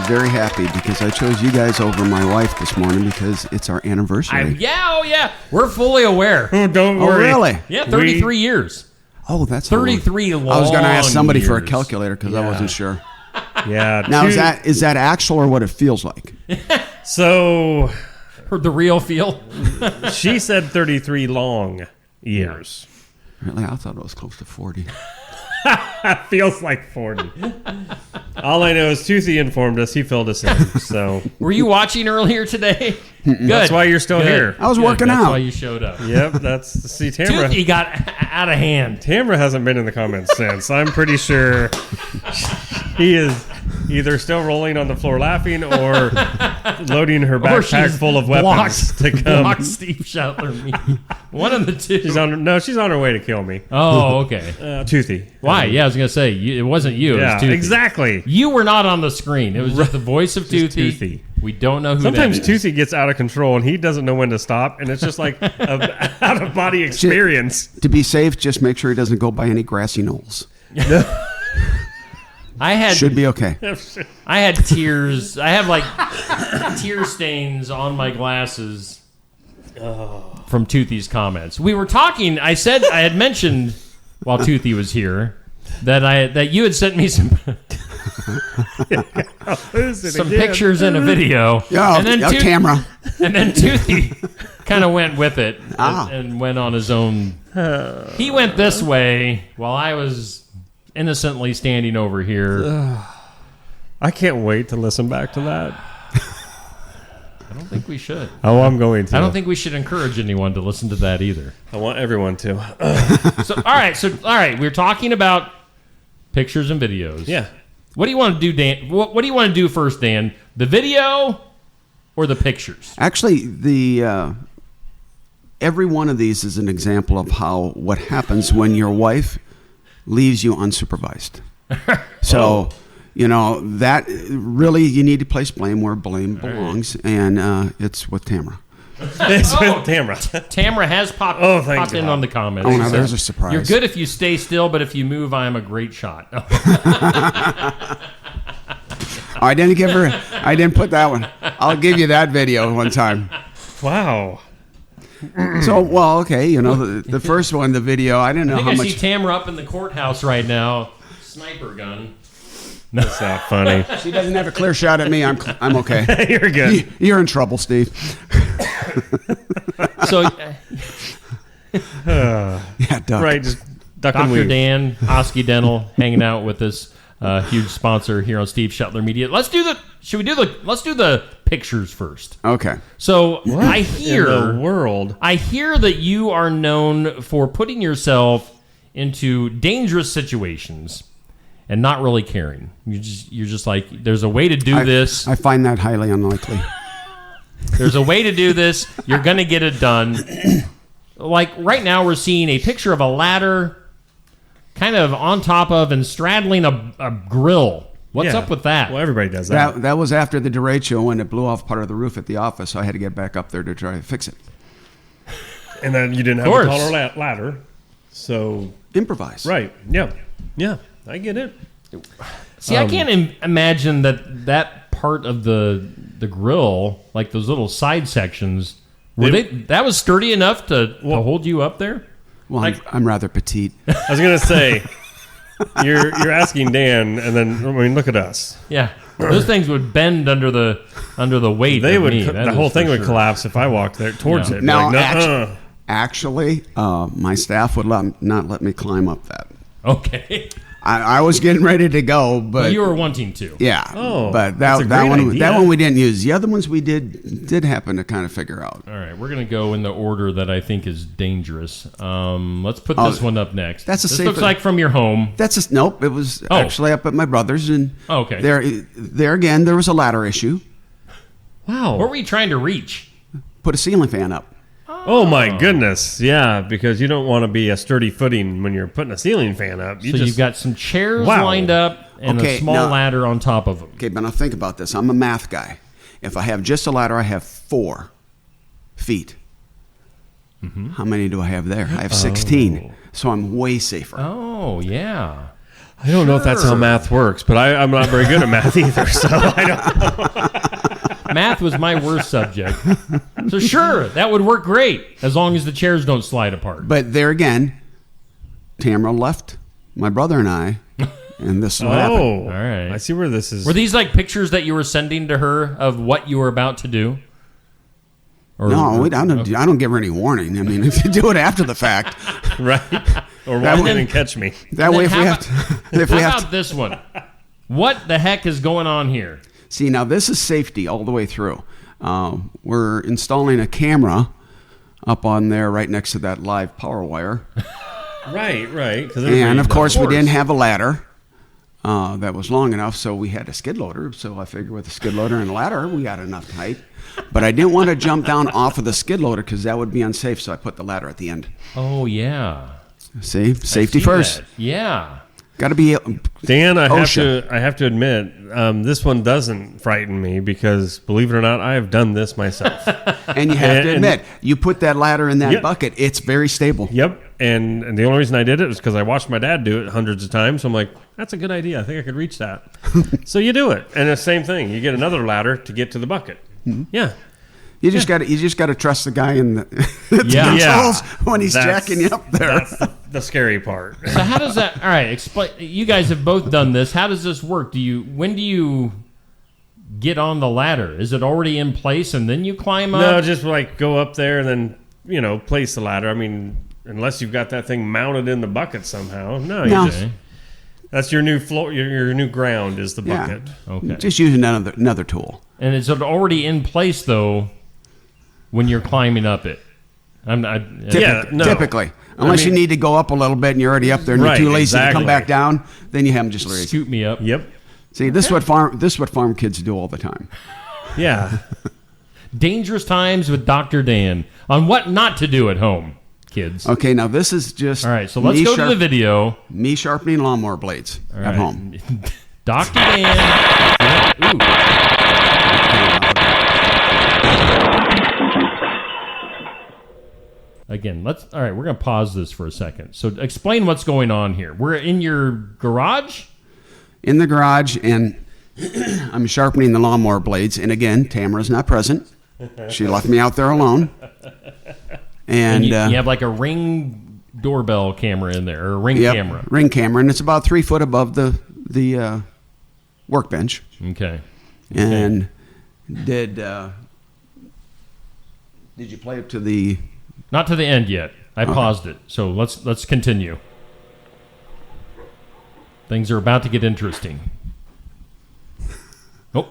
very happy because I chose you guys over my wife this morning because it's our anniversary. Yeah. We're fully aware. Oh, don't Oh, worry. really? Yeah, 33 years. Oh, that's 33 long I was going to ask somebody for a years. calculator because I wasn't sure. Yeah. Now, is that actual or what it feels like? So... For the real feel? She said 33 long years. Really? I thought it was close to 40. Feels like 40. All I know is Toothy informed us he filled us in. So Were you watching earlier today? Good. That's why you're still here. I was working That's out. why you showed up. Yep, Tamra. Toothy got out of hand. Tamra hasn't been in the comments since. I'm pretty sure he is either still rolling on the floor laughing or loading her backpack full of weapons to come. Blocked Steve Shetler me. One of the two. She's on her way to kill me. Oh, okay. Toothy. Why? Yeah, I was going to say, it wasn't you. It Yeah, was Toothy. exactly. You were not on the screen. It was just the voice of Just Toothy. Toothy. We don't know who Sometimes that is. Toothy gets out of control and he doesn't know when to stop, and it's just like a out of body experience. To be safe, just make sure he doesn't go by any grassy knolls. Should be okay. I had tears. I have like tear stains on my glasses from Toothy's comments. We were talking. I had mentioned while Toothy was here that you had sent me some pictures and a video. Yeah, and then camera. And then Toothy kind of went with it and went on his own. He went this way while I was innocently standing over here. I can't wait to listen back to that. I don't think we should. Oh, I'm going to. I don't think we should encourage anyone to listen to that either. I want everyone to. All right. We're talking about pictures and videos. Yeah. What do you want to do, Dan? What do you want to do first, Dan? The video or the pictures? Actually, every one of these is an example of what happens when your wife leaves you unsupervised. So, that really, you need to place blame where blame belongs, and it's with Tamara. It's with Tamara. Tamara has popped in on the comments. Oh, now there's a surprise. You're good if you stay still, but if you move, I am a great shot. I didn't put that one. I'll give you that video one time. Wow. So, okay, the first one, the video, I didn't know how much. I see Tamara up in the courthouse right now, sniper gun. That's not funny. She doesn't have a clear shot at me. I'm okay. You're good. You're in trouble, Steve. So, yeah, duck. Right, just duck and Dr. weave. Dan, Osky Dental, hanging out with us, huge sponsor here on Steve Shetler Media. Let's do the pictures first. Okay. So What I hear in the world. I hear that you are known for putting yourself into dangerous situations and not really caring. You're just like, there's a way to do this. I find that highly unlikely. There's a way to do this. You're going to get it done. Like right now we're seeing a picture of a ladder kind of on top of and straddling a grill. What's up with that? Well, everybody does that. That was after the derecho when it blew off part of the roof at the office, so I had to get back up there to try to fix it. And then you didn't have a taller ladder, so... Improvise. Right, yeah. Yeah, I get it. See, I can't imagine that part of the grill, like those little side sections, that was sturdy enough to hold you up there? Well, I'm rather petite. I was going to say, you're asking Dan, and then, look at us. Yeah, those things would bend under the weight They of would. me. The whole thing would collapse if I walked there towards it. Now, Like, actually, my staff would not let me climb up that. Okay. I was getting ready to go, but you were wanting to. Yeah. But that one we didn't use. The other ones we did happen to kind of figure out. All right, we're going to go in the order that I think is dangerous. Let's put this one up next. This looks like from your home. Nope. It was actually up at my brother's, and okay. There again, there was a ladder issue. Wow. What were you trying to reach? Put a ceiling fan up. Oh my goodness! Yeah, because you don't want to be a sturdy footing when you're putting a ceiling fan up. You've got some chairs lined up and a small ladder on top of them. Okay, but now think about this. I'm a math guy. If I have just a ladder, I have 4 feet. Mm-hmm. How many do I have there? I have 16. So I'm way safer. Oh, yeah. I don't know if that's how math works, but I'm not very good at math either, so I don't know. Math was my worst subject. So sure, that would work great as long as the chairs don't slide apart. But there again, Tamara left my brother and I, and this will happen. All right. I see where this is. Were these like pictures that you were sending to her of what you were about to do? I don't give her any warning. I mean, if you do it after the fact. Right. Or walk in and catch me. That way, how about this one? What the heck is going on here? See, now this is safety all the way through. We're installing a camera up on there right next to that live power wire. Right. And, of course, we didn't have a ladder that was long enough, so we had a skid loader. So I figured with a skid loader and a ladder, we got enough height. But I didn't want to jump down off of the skid loader because that would be unsafe, so I put the ladder at the end. Oh, yeah. See? Safety first. That. Yeah. Got to be Dan, I OSHA. have to admit, this one doesn't frighten me because, believe it or not, I have done this myself. And you have to admit, you put that ladder in that bucket, it's very stable. Yep. And the only reason I did it was because I watched my dad do it hundreds of times. So I'm like, that's a good idea. I think I could reach that. So you do it. And it's the same thing. You get another ladder to get to the bucket. Mm-hmm. Yeah. You just got to trust the guy in the controls when he's jacking you up there. That's the scary part. So how does that? All right, explain. You guys have both done this. How does this work? When do you get on the ladder? Is it already in place and then you climb up? No, just like go up there and then place the ladder. I mean, unless you've got that thing mounted in the bucket somehow. No. That's your new floor. Your new ground is the bucket. Yeah. Okay. Just using another tool. And is it already in place though? When you're climbing up it, typically, unless you need to go up a little bit and you're already up there and you're too lazy to come back down, then you have them just scoot me up. Yep. See, this is what farm kids do all the time. Yeah. Dangerous times with Dr. Dan on what not to do at home, kids. Okay, now this is just all right. So let's go to the video. Me sharpening lawnmower blades at home. Dr. Dan. Ooh. Again, all right, we're going to pause this for a second. So explain what's going on here. We're in your garage? In the garage, and I'm sharpening the lawnmower blades. And again, Tamara's not present. She left me out there alone. And you have like a Ring doorbell camera in there, or a Ring camera. Ring camera, and it's about 3 foot above the workbench. Okay. And did you play it to the... Not to the end yet. I paused it. So let's continue. Things are about to get interesting. Oh.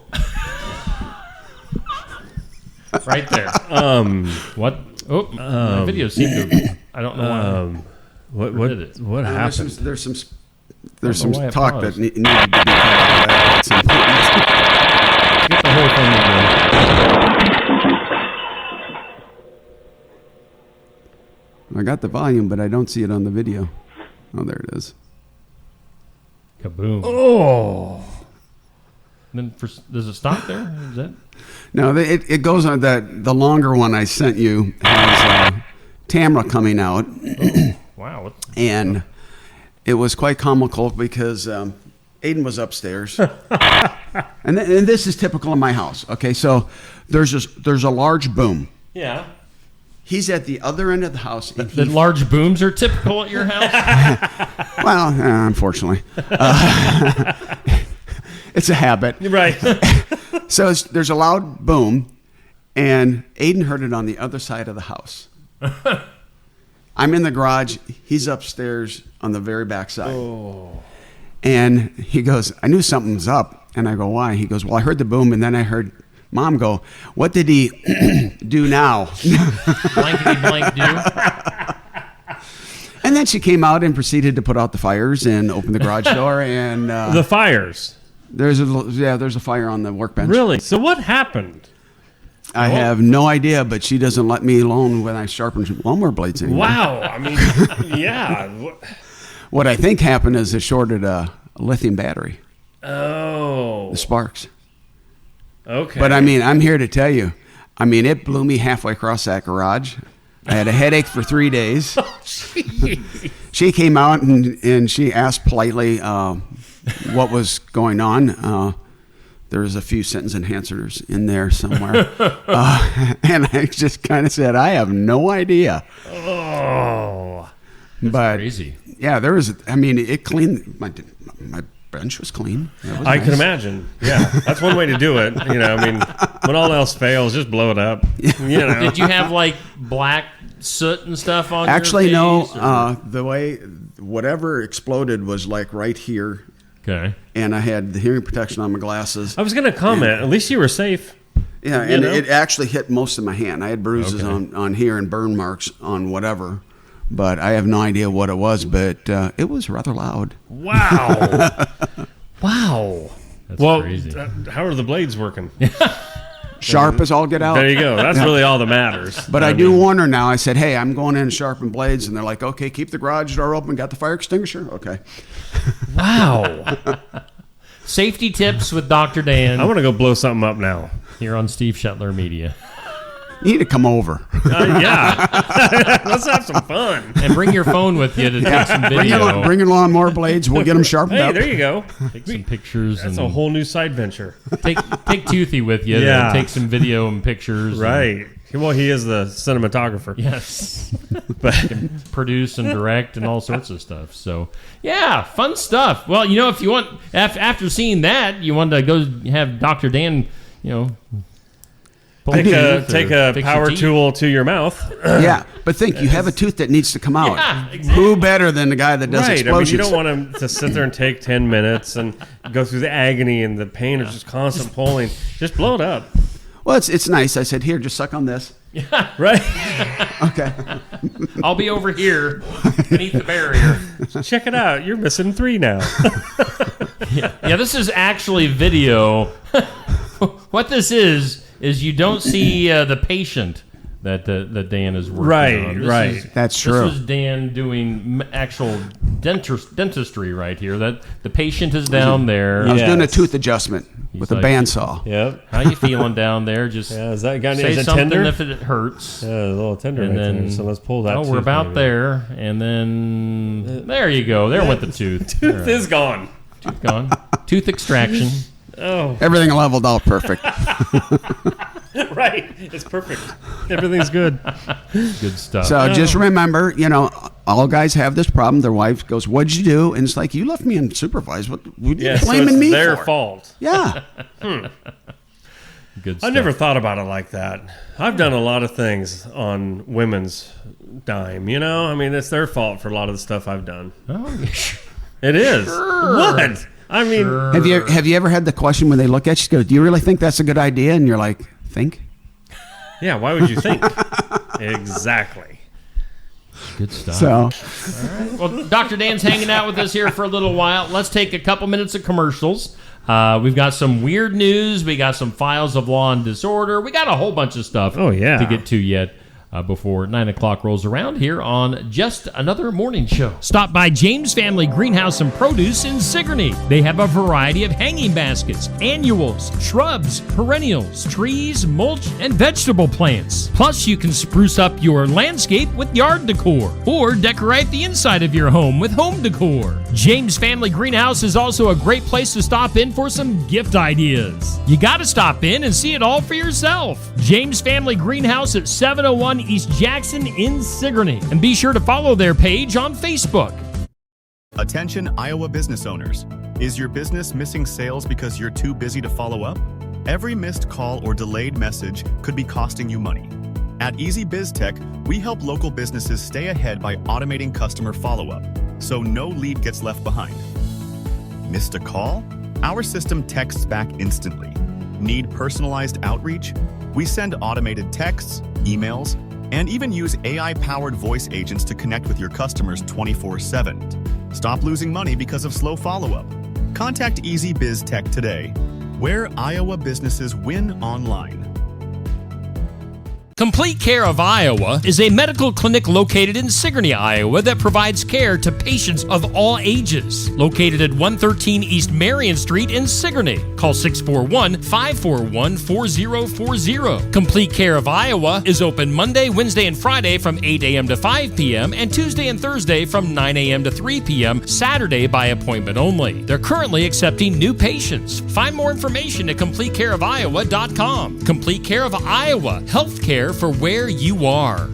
Right there. What? Oh, my video seemed to... I don't know why. What happened? There's some talk that needed to be cut out. It's important. Get the whole thing again. I got the volume, but I don't see it on the video. Oh, there it is. Kaboom. Oh. Then does it stop there? Is that? No, it goes on. The longer one I sent you has Tamara coming out. Wow. And it was quite comical because Aiden was upstairs. and this is typical of my house. Okay, so there's a large boom. Yeah. He's at the other end of the house. And the large booms are typical at your house? Well, unfortunately. It's a habit. Right. So there's a loud boom, and Aiden heard it on the other side of the house. I'm in the garage. He's upstairs on the very back side. Oh. And he goes, I knew something was up. And I go, why? He goes, well, I heard the boom, and then I heard Mom go, what did he do now? Blankety blank do. And then she came out and proceeded to put out the fires and open the garage door. And the fires? There's a fire on the workbench. Really? So what happened? I have no idea, but she doesn't let me alone when I sharpen lawnmower blades anymore. Wow. I mean, yeah. What I think happened is it shorted a lithium battery. Oh. The sparks. Okay. But I mean, I'm here to tell you, it blew me halfway across that garage. I had a headache for 3 days. She came out and she asked politely what was going on. There was a few sentence enhancers in there somewhere. And I just kind of said, I have no idea. Oh. But crazy. Yeah, there was, it cleaned, my bench was clean. I can imagine. Yeah, that's one way to do it. When all else fails, just blow it up. Did you have like black soot and stuff on Actually, your face? No. The way, whatever exploded was like right here. Okay. And I had the hearing protection on my glasses. I was going to comment. At least you were safe. Yeah, and it actually hit most of my hand. I had bruises on here and burn marks on whatever. But I have no idea what it was, but it was rather loud. Wow. Wow. That's crazy. How are the blades working? Sharp as all get out. There you go. That's really all that matters. But I do warn her now. I said, hey, I'm going in and sharpen blades. And they're like, okay, keep the garage door open. Got the fire extinguisher? Okay. Wow. Safety tips with Dr. Dan. I want to go blow something up now. Here on Steve Shetler Media. You need to come over. Yeah. Let's have some fun. And bring your phone with you to take some video. Bring your lawnmower blades. We'll get them sharpened up. Hey, there you go. Take some pictures. That's and a whole new side venture. Take Toothy with you. Yeah. To take some video and pictures. Right. Well, he is the cinematographer. Yes. But can produce and direct and all sorts of stuff. So, yeah, fun stuff. Well, you know, if you want, after seeing that, you want to go have Dr. Dan, you know, take a power tool to your mouth. Yeah, but think, you have a tooth that needs to come out. Yeah, exactly. Who better than the guy that does explosions? I mean, you don't want him to sit there and take 10 minutes and go through the agony and the pain of just constant pulling. Just blow it up. Well, it's nice. I said, here, just suck on this. Yeah. Right. Okay. I'll be over here beneath the barrier. Check it out. You're missing 3 now. Yeah, this is actually video. What this is you don't see the patient that Dan is working on. That's true. This was Dan doing actual dentistry right here. That the patient is down there. I was doing a tooth adjustment with a bandsaw. Yep. How you feeling down there? Just is that got say any something tender? if it hurts. Yeah, a little tender and right then, there. So let's pull that. We're about there, and then there you go. There went the tooth. Tooth is gone. Tooth gone. Tooth extraction. Oh. Everything leveled out perfect. Right. It's perfect. Everything's good. Good stuff. So just remember, all guys have this problem. Their wife goes, "What'd you do?" And it's like, "You left me unsupervised. What are you blaming me their for?" fault. Yeah. Good stuff. I never thought about it like that. I've done a lot of things on women's dime, I mean, it's their fault for a lot of the stuff I've done. Oh, it is. Sure. What? I mean, have you ever had the question when they look at you, go, "Do you really think that's a good idea?" And you're like, "Think." Yeah, why would you think? Exactly. Good stuff. So, all right. Well, Dr. Dan's hanging out with us here for a little while. Let's take a couple minutes of commercials. We've got some weird news. We got some files of law and disorder. We got a whole bunch of stuff to get to yet. Before 9 o'clock rolls around here on Just Another Morning Show. Stop by James Family Greenhouse and Produce in Sigourney. They have a variety of hanging baskets, annuals, shrubs, perennials, trees, mulch, and vegetable plants. Plus, you can spruce up your landscape with yard decor or decorate the inside of your home with home decor. James Family Greenhouse is also a great place to stop in for some gift ideas. You got to stop in and see it all for yourself. James Family Greenhouse at 701 East Jackson in Sigourney. And be sure to follow their page on Facebook. Attention Iowa business owners. Is your business missing sales because you're too busy to follow up? Every missed call or delayed message could be costing you money. At Easy Biz Tech, we help local businesses stay ahead by automating customer follow-up, so no lead gets left behind. Missed a call? Our system texts back instantly. Need personalized outreach? We send automated texts, emails, and even use AI-powered voice agents to connect with your customers 24/7. Stop losing money because of slow follow-up. Contact Easy Biz Tech today, where Iowa businesses win online. Complete Care of Iowa is a medical clinic located in Sigourney, Iowa that provides care to patients of all ages. Located at 113 East Marion Street in Sigourney. Call 641-541-4040. Complete Care of Iowa is open Monday, Wednesday, and Friday from 8 a.m. to 5 p.m. and Tuesday and Thursday from 9 a.m. to 3 p.m. Saturday by appointment only. They're currently accepting new patients. Find more information at CompleteCareOfIowa.com. Complete Care of Iowa. Healthcare for where you are.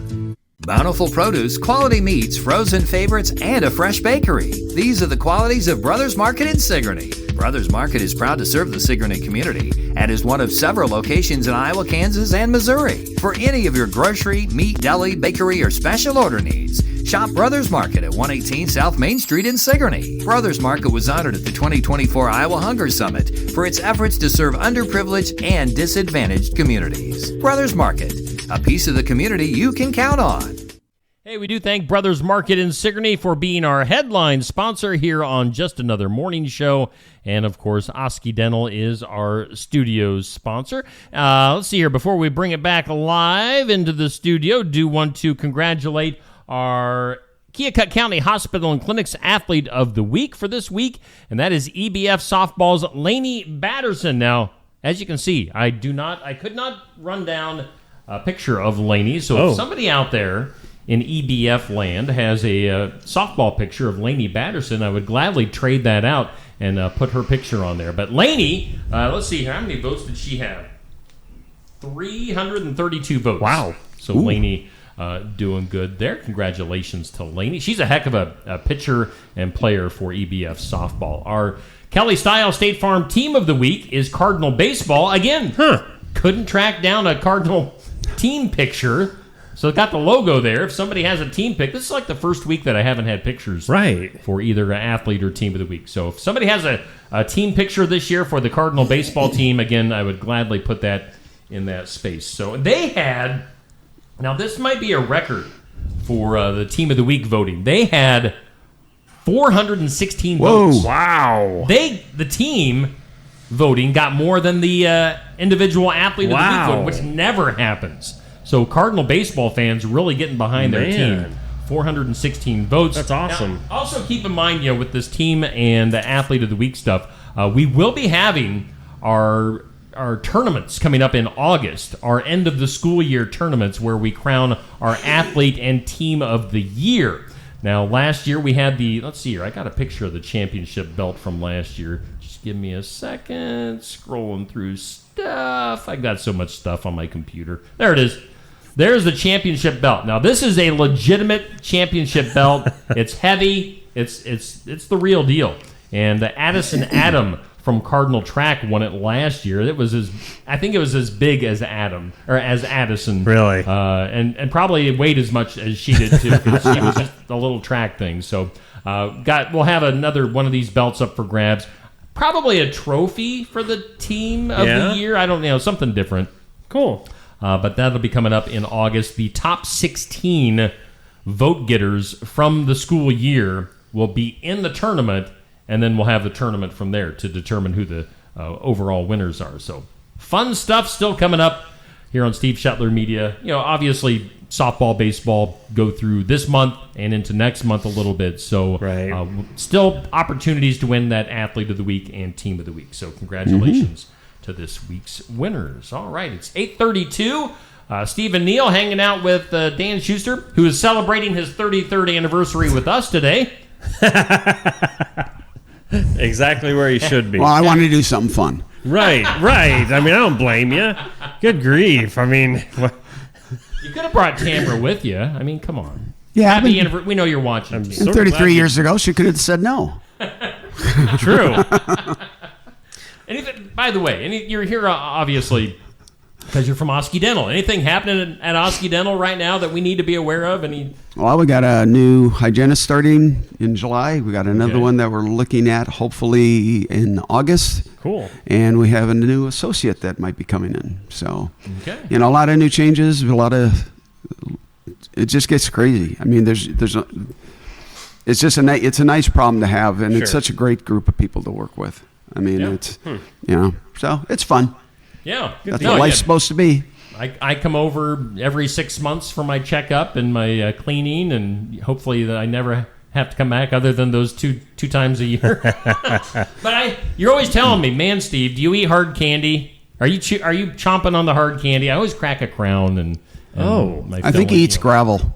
Bountiful produce, quality meats, frozen favorites, and a fresh bakery. These are the qualities of Brothers Market in Sigourney. Brothers Market is proud to serve the Sigourney community and is one of several locations in Iowa, Kansas, and Missouri. For any of your grocery, meat, deli, bakery, or special order needs, shop Brothers Market at 118 South Main Street in Sigourney. Brothers Market was honored at the 2024 Iowa Hunger Summit for its efforts to serve underprivileged and disadvantaged communities. Brothers Market, a piece of the community you can count on. Hey, we do thank Brothers Market in Sigourney for being our headline sponsor here on Just Another Morning Show. And, of course, Osky Dental is our studio's sponsor. Let's see here. Before we bring it back live into the studio, do want to congratulate our Keokuk County Hospital and Clinic's Athlete of the Week for this week, and that is EBF Softball's Lainey Batterson. Now, as you can see, I could not run down a picture of Lainey, so if somebody out there in EBF land has a softball picture of Lainey Batterson, I would gladly trade that out and put her picture on there. But Lainey, let's see here, how many votes did she have? 332 votes. Wow. So Lainey doing good there. Congratulations to Lainey. She's a heck of a pitcher and player for EBF softball. Our Kelly Style State Farm Team of the Week is Cardinal Baseball. Again, couldn't track down a Cardinal team picture. So it got the logo there. If somebody has a team pick, this is like the first week that I haven't had pictures for either an athlete or team of the week. So if somebody has a team picture this year for the Cardinal baseball team, again, I would gladly put that in that space. So they had, now this might be a record for the team of the week voting. They had 416 votes. Wow. The team voting got more than the individual athlete of the week voting, which never happens. So Cardinal baseball fans really getting behind their team. 416 votes. That's awesome. Now, also keep in mind, with this team and the athlete of the week stuff, we will be having our tournaments coming up in August, our end of the school year tournaments where we crown our athlete and team of the year. Now, last year we had let's see here, I got a picture of the championship belt from last year. Just give me a second, scrolling through stuff. I got so much stuff on my computer. There it is. There's the championship belt. Now, this is a legitimate championship belt. It's heavy. It's the real deal. And Addison Adam from Cardinal Track won it last year. I think it was as big as Addison. Really? And probably weighed as much as she did too, because she was just a little track thing. So we'll have another one of these belts up for grabs. Probably a trophy for the team of the year. I don't know, something different. Cool. But that'll be coming up in August. The top 16 vote getters from the school year will be in the tournament, and then we'll have the tournament from there to determine who the overall winners are. So fun stuff still coming up here on Steve Shetler Media. Obviously softball, baseball go through this month and into next month a little bit. So still opportunities to win that athlete of the week and team of the week. So congratulations to this week's winners. All right, it's 8:32. Steve and Neil hanging out with Dan Schuster, who is celebrating his 33rd anniversary with us today. Exactly where he should be. Well, I wanted to do something fun. Right. I mean, I don't blame you. Good grief. I mean, you could have brought Tamara with you. I mean, come on. Yeah, happy anniversary. We know you're watching. And 33 years ago, she could have said no. True. Anything? By the way, you're here obviously because you're from Osky Dental. Anything happening at Osky Dental right now that we need to be aware of? Well, we got a new hygienist starting in July. We got another one that we're looking at hopefully in August. Cool. And we have a new associate that might be coming in. So, a lot of new changes. It just gets crazy. I mean, it's just it's a nice problem to have, and it's such a great group of people to work with. I mean, it's so it's fun. Yeah, that's what life's supposed to be. I come over every 6 months for my checkup and my cleaning, and hopefully that I never have to come back other than those two times a year. But you're always telling me, man, Steve, do you eat hard candy? Are you chomping on the hard candy? I always crack a crown and I think he eats gravel.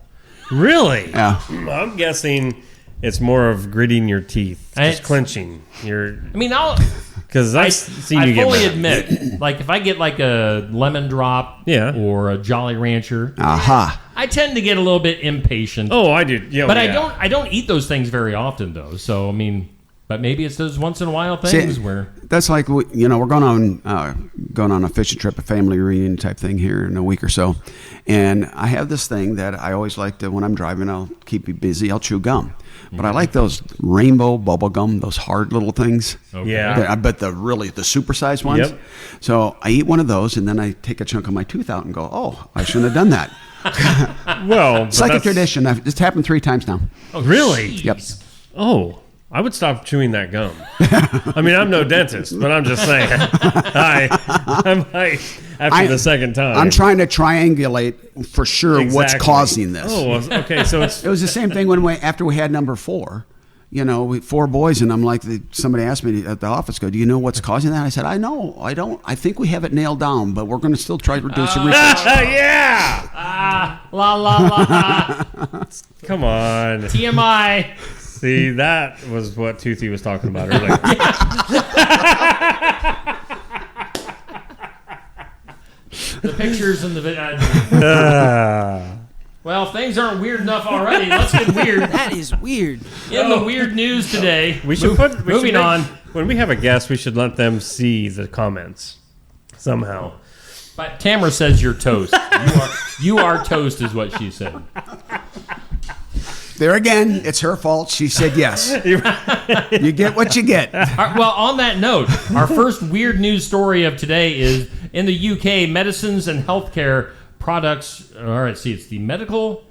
Really? Yeah. I'm guessing it's more of gritting your teeth, just clenching. Because I fully get admit, like if I get like a lemon drop or a Jolly Rancher, I tend to get a little bit impatient. Oh, I do. Yeah, but I don't eat those things very often though. So I mean, but maybe it's those once in a while things where that's like we're going on a fishing trip, a family reunion type thing here in a week or so, and I have this thing that I always like to when I'm driving. I'll keep me busy. I'll chew gum. But I like those rainbow bubble gum, those hard little things. Okay. Yeah. But the supersized ones. Yep. So I eat one of those, and then I take a chunk of my tooth out and go, oh, I shouldn't have done that. Well, it's like a tradition. It's happened 3 times now. Oh, really? Yep. Oh. I would stop chewing that gum. I mean, I'm no dentist, but I'm just saying. I might after the second time. I'm trying to triangulate for sure what's causing this. Oh, okay. So it was the same thing after we had number 4. You know, 4 boys, and I'm like, somebody asked me at the office, do you know what's causing that? I said, I know. I don't. I think we have it nailed down, but we're going to still try to do some research. Yeah. La la la. Come on. TMI. See, that was what Toothy was talking about earlier. The pictures and the video. Well, things aren't weird enough already. Let's get weird. That is weird. In the weird news today, moving on. When we have a guest, we should let them see the comments somehow. But Tamara says you're toast. You are toast, is what she said. There again, it's her fault. She said yes. You get what you get. Well, on that note, our first weird news story of today is in the UK, Medicines and Healthcare Products. All right, see, it's the Medical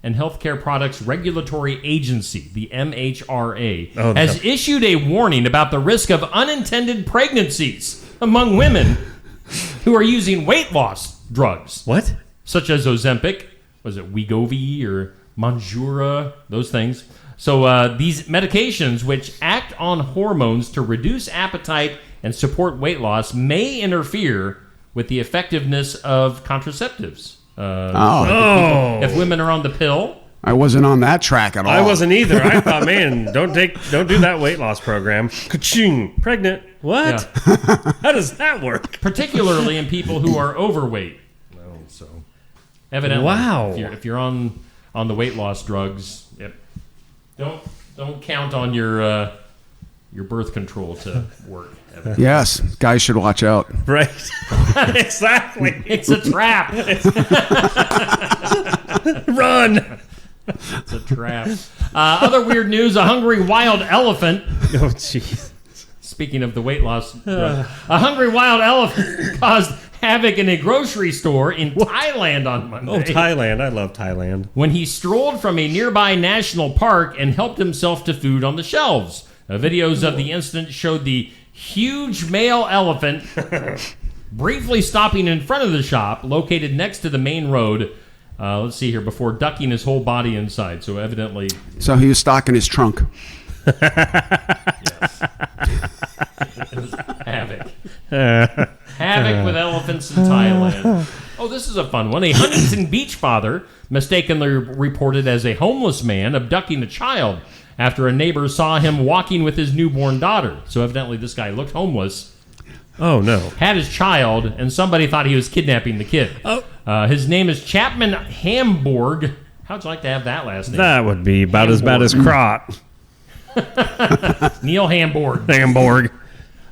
and Healthcare Products Regulatory Agency, the MHRA, has issued a warning about the risk of unintended pregnancies among women who are using weight loss drugs. What? Such as Ozempic, was it Wegovy or Mounjaro, those things. So these medications, which act on hormones to reduce appetite and support weight loss, may interfere with the effectiveness of contraceptives. If women are on the pill. I wasn't on that track at all. I wasn't either. I thought, man, don't do that weight loss program. Ka-ching, pregnant. What? Yeah. How does that work? Particularly in people who are overweight. Well, so evidently, wow. If you're on the weight loss drugs, yep. Don't count on your birth control to work. Yes, guys should watch out. Right. Exactly. It's a trap. Run. It's a trap. Other weird news, a hungry wild elephant. Oh, jeez. Speaking of the weight loss drug, a hungry wild elephant caused havoc in a grocery store in Thailand on Monday. Oh, Thailand. I love Thailand. When he strolled from a nearby national park and helped himself to food on the shelves. Videos of the incident showed the huge male elephant briefly stopping in front of the shop located next to the main road. Let's see here, before ducking his whole body inside. So evidently... So he was stocking his trunk. Yes. It was havoc. Havoc with elephants in Thailand. Oh, this is a fun one. A Huntington Beach father mistakenly reported as a homeless man abducting a child after a neighbor saw him walking with his newborn daughter. So evidently this guy looked homeless. Oh, no. Had his child, and somebody thought he was kidnapping the kid. Oh. His name is Chapman Hamburg. How'd you like to have that last name? That would be about as bad as Crot. Neil Hamburg.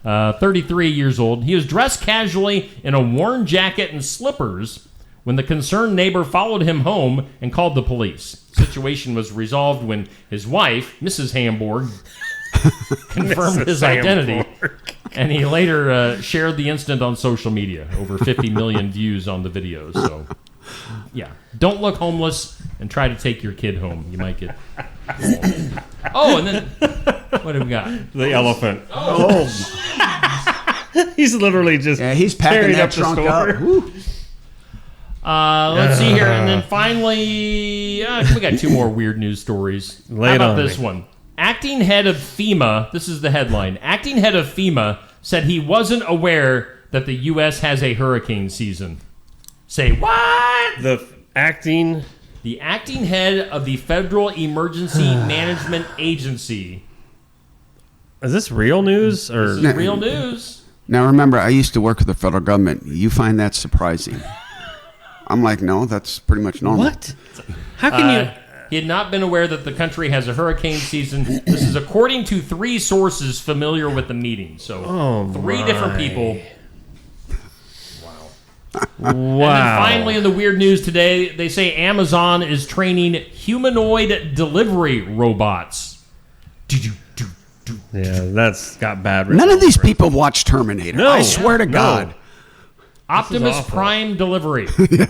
33 years old. He was dressed casually in a worn jacket and slippers when the concerned neighbor followed him home and called the police. The situation was resolved when his wife, Mrs. Hamburg, confirmed his identity, and he later shared the incident on social media. Over 50 million views on the videos. So, yeah, don't look homeless and try to take your kid home. You might get. Oh, and then what have we got? The elephant. Oh. He's literally just he's packing that trunk up. Let's see here, and then finally, we got 2 more weird news stories. How about this one? Acting head of FEMA, this is the headline. Acting head of FEMA said he wasn't aware that the U.S. has a hurricane season. Say what? The acting head of the Federal Emergency Management Agency. Is this real news? Or This is real news. Now remember, I used to work with the federal government. You find that surprising? I'm like, no, that's pretty much normal. What? How can you... He had not been aware that the country has a hurricane season. This is according to 3 sources familiar with the meeting. So 3 different people. Wow. And then finally in the weird news today, they say Amazon is training humanoid delivery robots. Yeah, that's got bad None of these people watch Terminator. No, I swear to God. Optimus Prime delivery.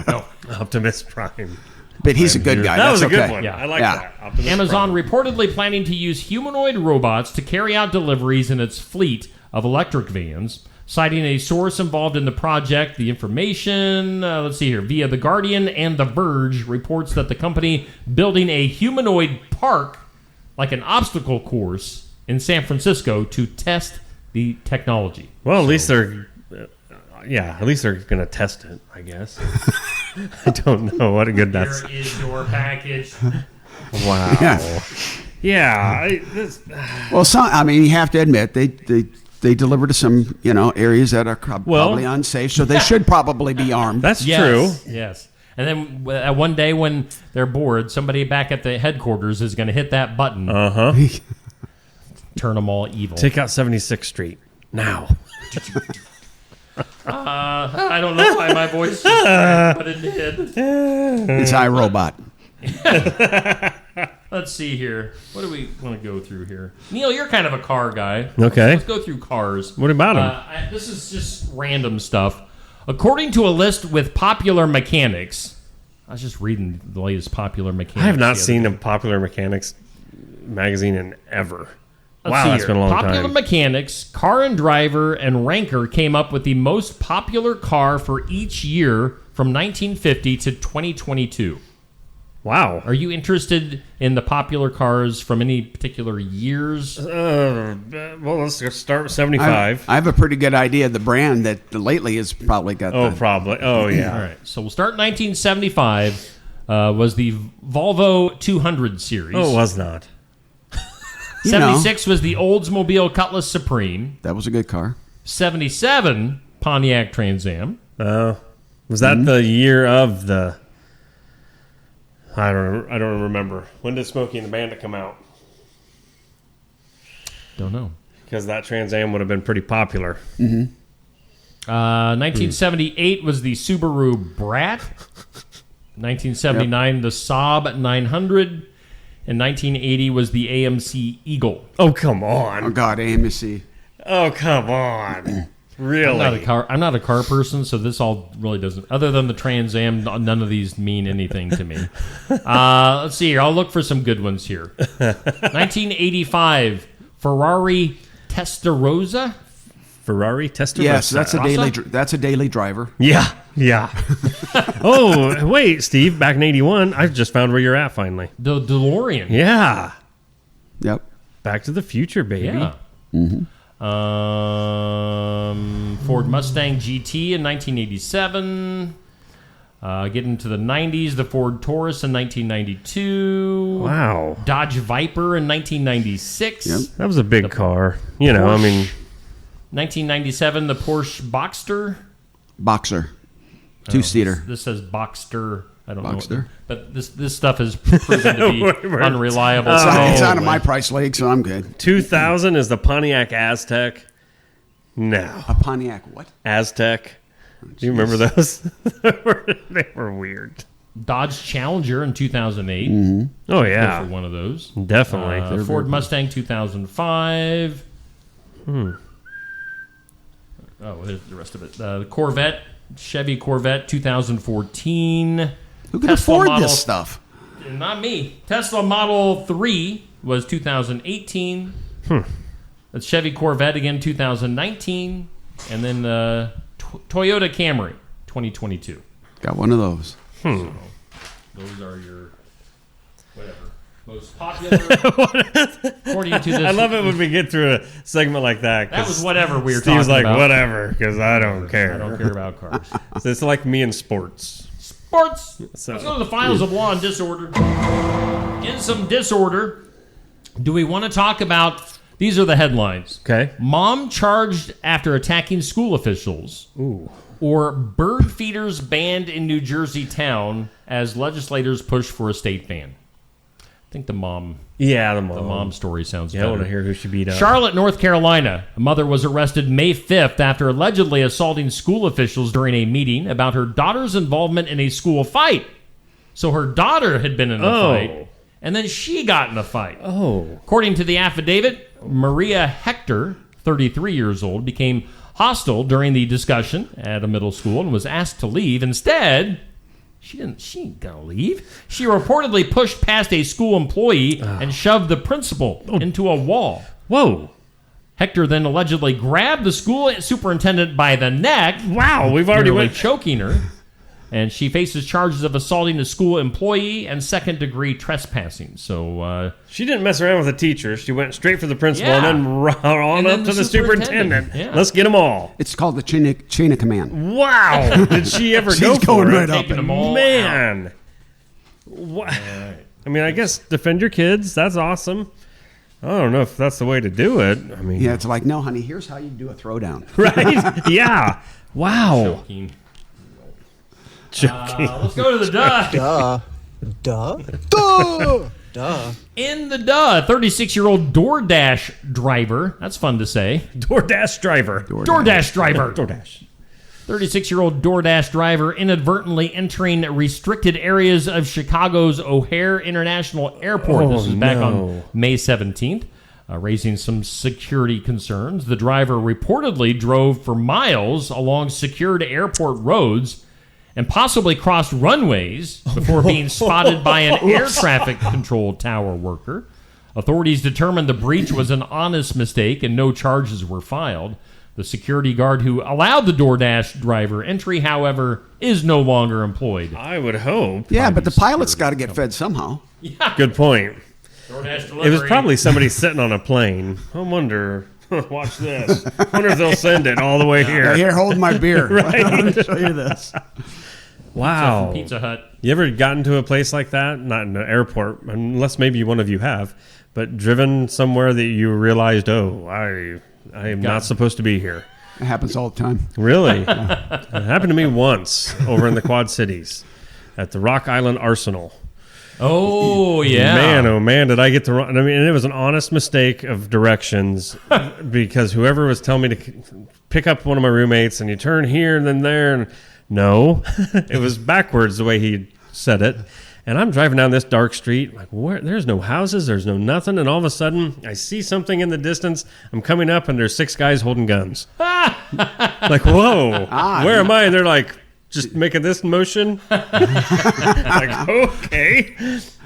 No. Optimus Prime. But he's a good guy. That was That's a good okay. one. Yeah. I like Yeah. that. Optimus Amazon Prime. reportedly planning to use humanoid robots to carry out deliveries in its fleet of electric vans, citing a source involved in the project. The information, let's see here, via The Guardian and The Verge, reports that the company building a humanoid park, like an obstacle course, in San Francisco to test the technology. Well, at least they're, at least they're going to test it, I guess. I don't know what a good that's. Here is your package. Wow. Yeah. Yeah. Well, you have to admit they deliver to some areas that are probably unsafe, so they should probably be armed. That's true. Yes. And then one day when they're bored, somebody back at the headquarters is going to hit that button. Turn them all evil. Take out 76th Street now. I don't know why my voice just cracked, but it did. It's iRobot. Let's see here. What do we want to go through here? Neil, you're kind of a car guy. Okay. Let's go through cars. What about them? This is just random stuff. According to a list with Popular Mechanics, I was just reading the latest Popular Mechanics. I have not seen a Popular Mechanics magazine in ever. Let's see That's here. been a long Popular time. Mechanics, Car and Driver, and Ranker came up with the most popular car for each year from 1950 to 2022. Wow. Are you interested in the popular cars from any particular years? Well, let's start with 75. I have a pretty good idea of the brand that lately has probably got. Probably. Oh, yeah. All right. So we'll start in 1975. Was the Volvo 200 series. Oh, it was not. 76 was the Oldsmobile Cutlass Supreme. That was a good car. 77 Pontiac Trans Am. Was that the year of the? I don't remember. When did Smokey and the Bandit come out? Don't know. Because that Trans Am would have been pretty popular. 1978 was the Subaru Brat. 1979 the Saab 900. And 1980 was the AMC Eagle. Oh, come on. Oh, God, AMC. Oh, come on. Really? I'm not a car person, so this all really doesn't. Other than the Trans Am, none of these mean anything to me. Let's see here. I'll look for some good ones here. 1985 Ferrari Testarossa. Ferrari Testarossa. Yes, that's a daily driver. Yeah. Oh, wait, Steve. Back in 81, I just found where you're at finally. The DeLorean. Yeah. Yep. Back to the Future, baby. Yeah. Mm-hmm. Ford Mustang GT in 1987. Getting to the 90s, the Ford Taurus in 1992. Wow. Dodge Viper in 1996. Yep. That was a big car. Porsche, I mean. 1997, the Porsche Boxster. Boxer. Two-seater. This says Boxster. I don't Boxster. know. But this stuff is proven to be unreliable. It's out of my price league, so I'm good. 2000 is the Pontiac Aztec. No. A Pontiac what? Aztec. Do you remember those? They were weird. Dodge Challenger in 2008. Mm-hmm. Oh, yeah. Go for one of those. Definitely. Ford Mustang 2005. Oh, here's the rest of it. The Corvette, Chevy Corvette 2014. Who can afford this stuff? Not me. Tesla Model 3 was 2018. That's Chevy Corvette again 2019. And then Toyota Camry 2022. Got one of those. So, those are your whatever. Most popular according to this. I love it when we get through a segment like that. That was whatever we were Steve's talking like, about. whatever, because I don't care. I don't care about cars. So it's like me in sports. Sports. So, Let's go to the files of law and disorder. In some disorder, do we want to talk about... These are the headlines. Okay. Mom charged after attacking school officials. Ooh. Or bird feeders banned in New Jersey town as legislators push for a state ban. I think the mom... Yeah, the mom story sounds better. I want to hear who she beat up. Charlotte, North Carolina. A mother was arrested May 5th after allegedly assaulting school officials during a meeting about her daughter's involvement in a school fight. So her daughter had been in a fight, and then she got in a fight. According to the affidavit, Maria Hector, 33 years old, became hostile during the discussion at a middle school and was asked to leave. Instead, She ain't gonna leave. She reportedly pushed past a school employee and shoved the principal into a wall. Whoa. Hector then allegedly grabbed the school superintendent by the neck. Wow, we've already nearly went choking her. And she faces charges of assaulting a school employee and second-degree trespassing. So she didn't mess around with the teacher. She went straight for the principal and then on up to the superintendent. Yeah. Let's get them all. It's called the chain of command. Wow. Did she ever go for going it? right up. Taking them all Man. What? I mean, I guess defend your kids. That's awesome. I don't know if that's the way to do it. I mean, Yeah, it's like, no, honey, here's how you do a throwdown. right? Yeah. Wow. Choking. Joking. Let's go to the duh. Duh. In the duh, 36-year-old DoorDash driver. That's fun to say. DoorDash driver. DoorDash driver. DoorDash. 36-year-old DoorDash driver inadvertently entering restricted areas of Chicago's O'Hare International Airport. This was back on May 17th, raising some security concerns. The driver reportedly drove for miles along secured airport roads and possibly crossed runways before being spotted by an air traffic control tower worker. Authorities determined the breach was an honest mistake and no charges were filed. The security guard who allowed the DoorDash driver entry, however, is no longer employed. I would hope. Yeah, but the pilot's got to get fed somehow. Yeah. Good point. DoorDash delivery. It was probably somebody sitting on a plane. I wonder. Watch this. I wonder if they'll send it all the way here. Here, hold my beer. Right. Let me show you this. Wow. Pizza Hut. You ever gotten to a place like that? Not in an airport, unless maybe one of you have, but driven somewhere that you realized, I am not supposed to be here. It happens all the time. Really? It happened to me once over in the Quad Cities at the Rock Island Arsenal. Oh, yeah. Man, did I get the wrong... I mean, and it was an honest mistake of directions because whoever was telling me to pick up one of my roommates and you turn here and then there. And no, it was backwards the way he said it. And I'm driving down this dark street, like, where? There's no houses, there's no nothing. And all of a sudden, I see something in the distance. I'm coming up, and there's 6 guys holding guns. Like, whoa, where am I? And they're like, just making this motion. Like, okay,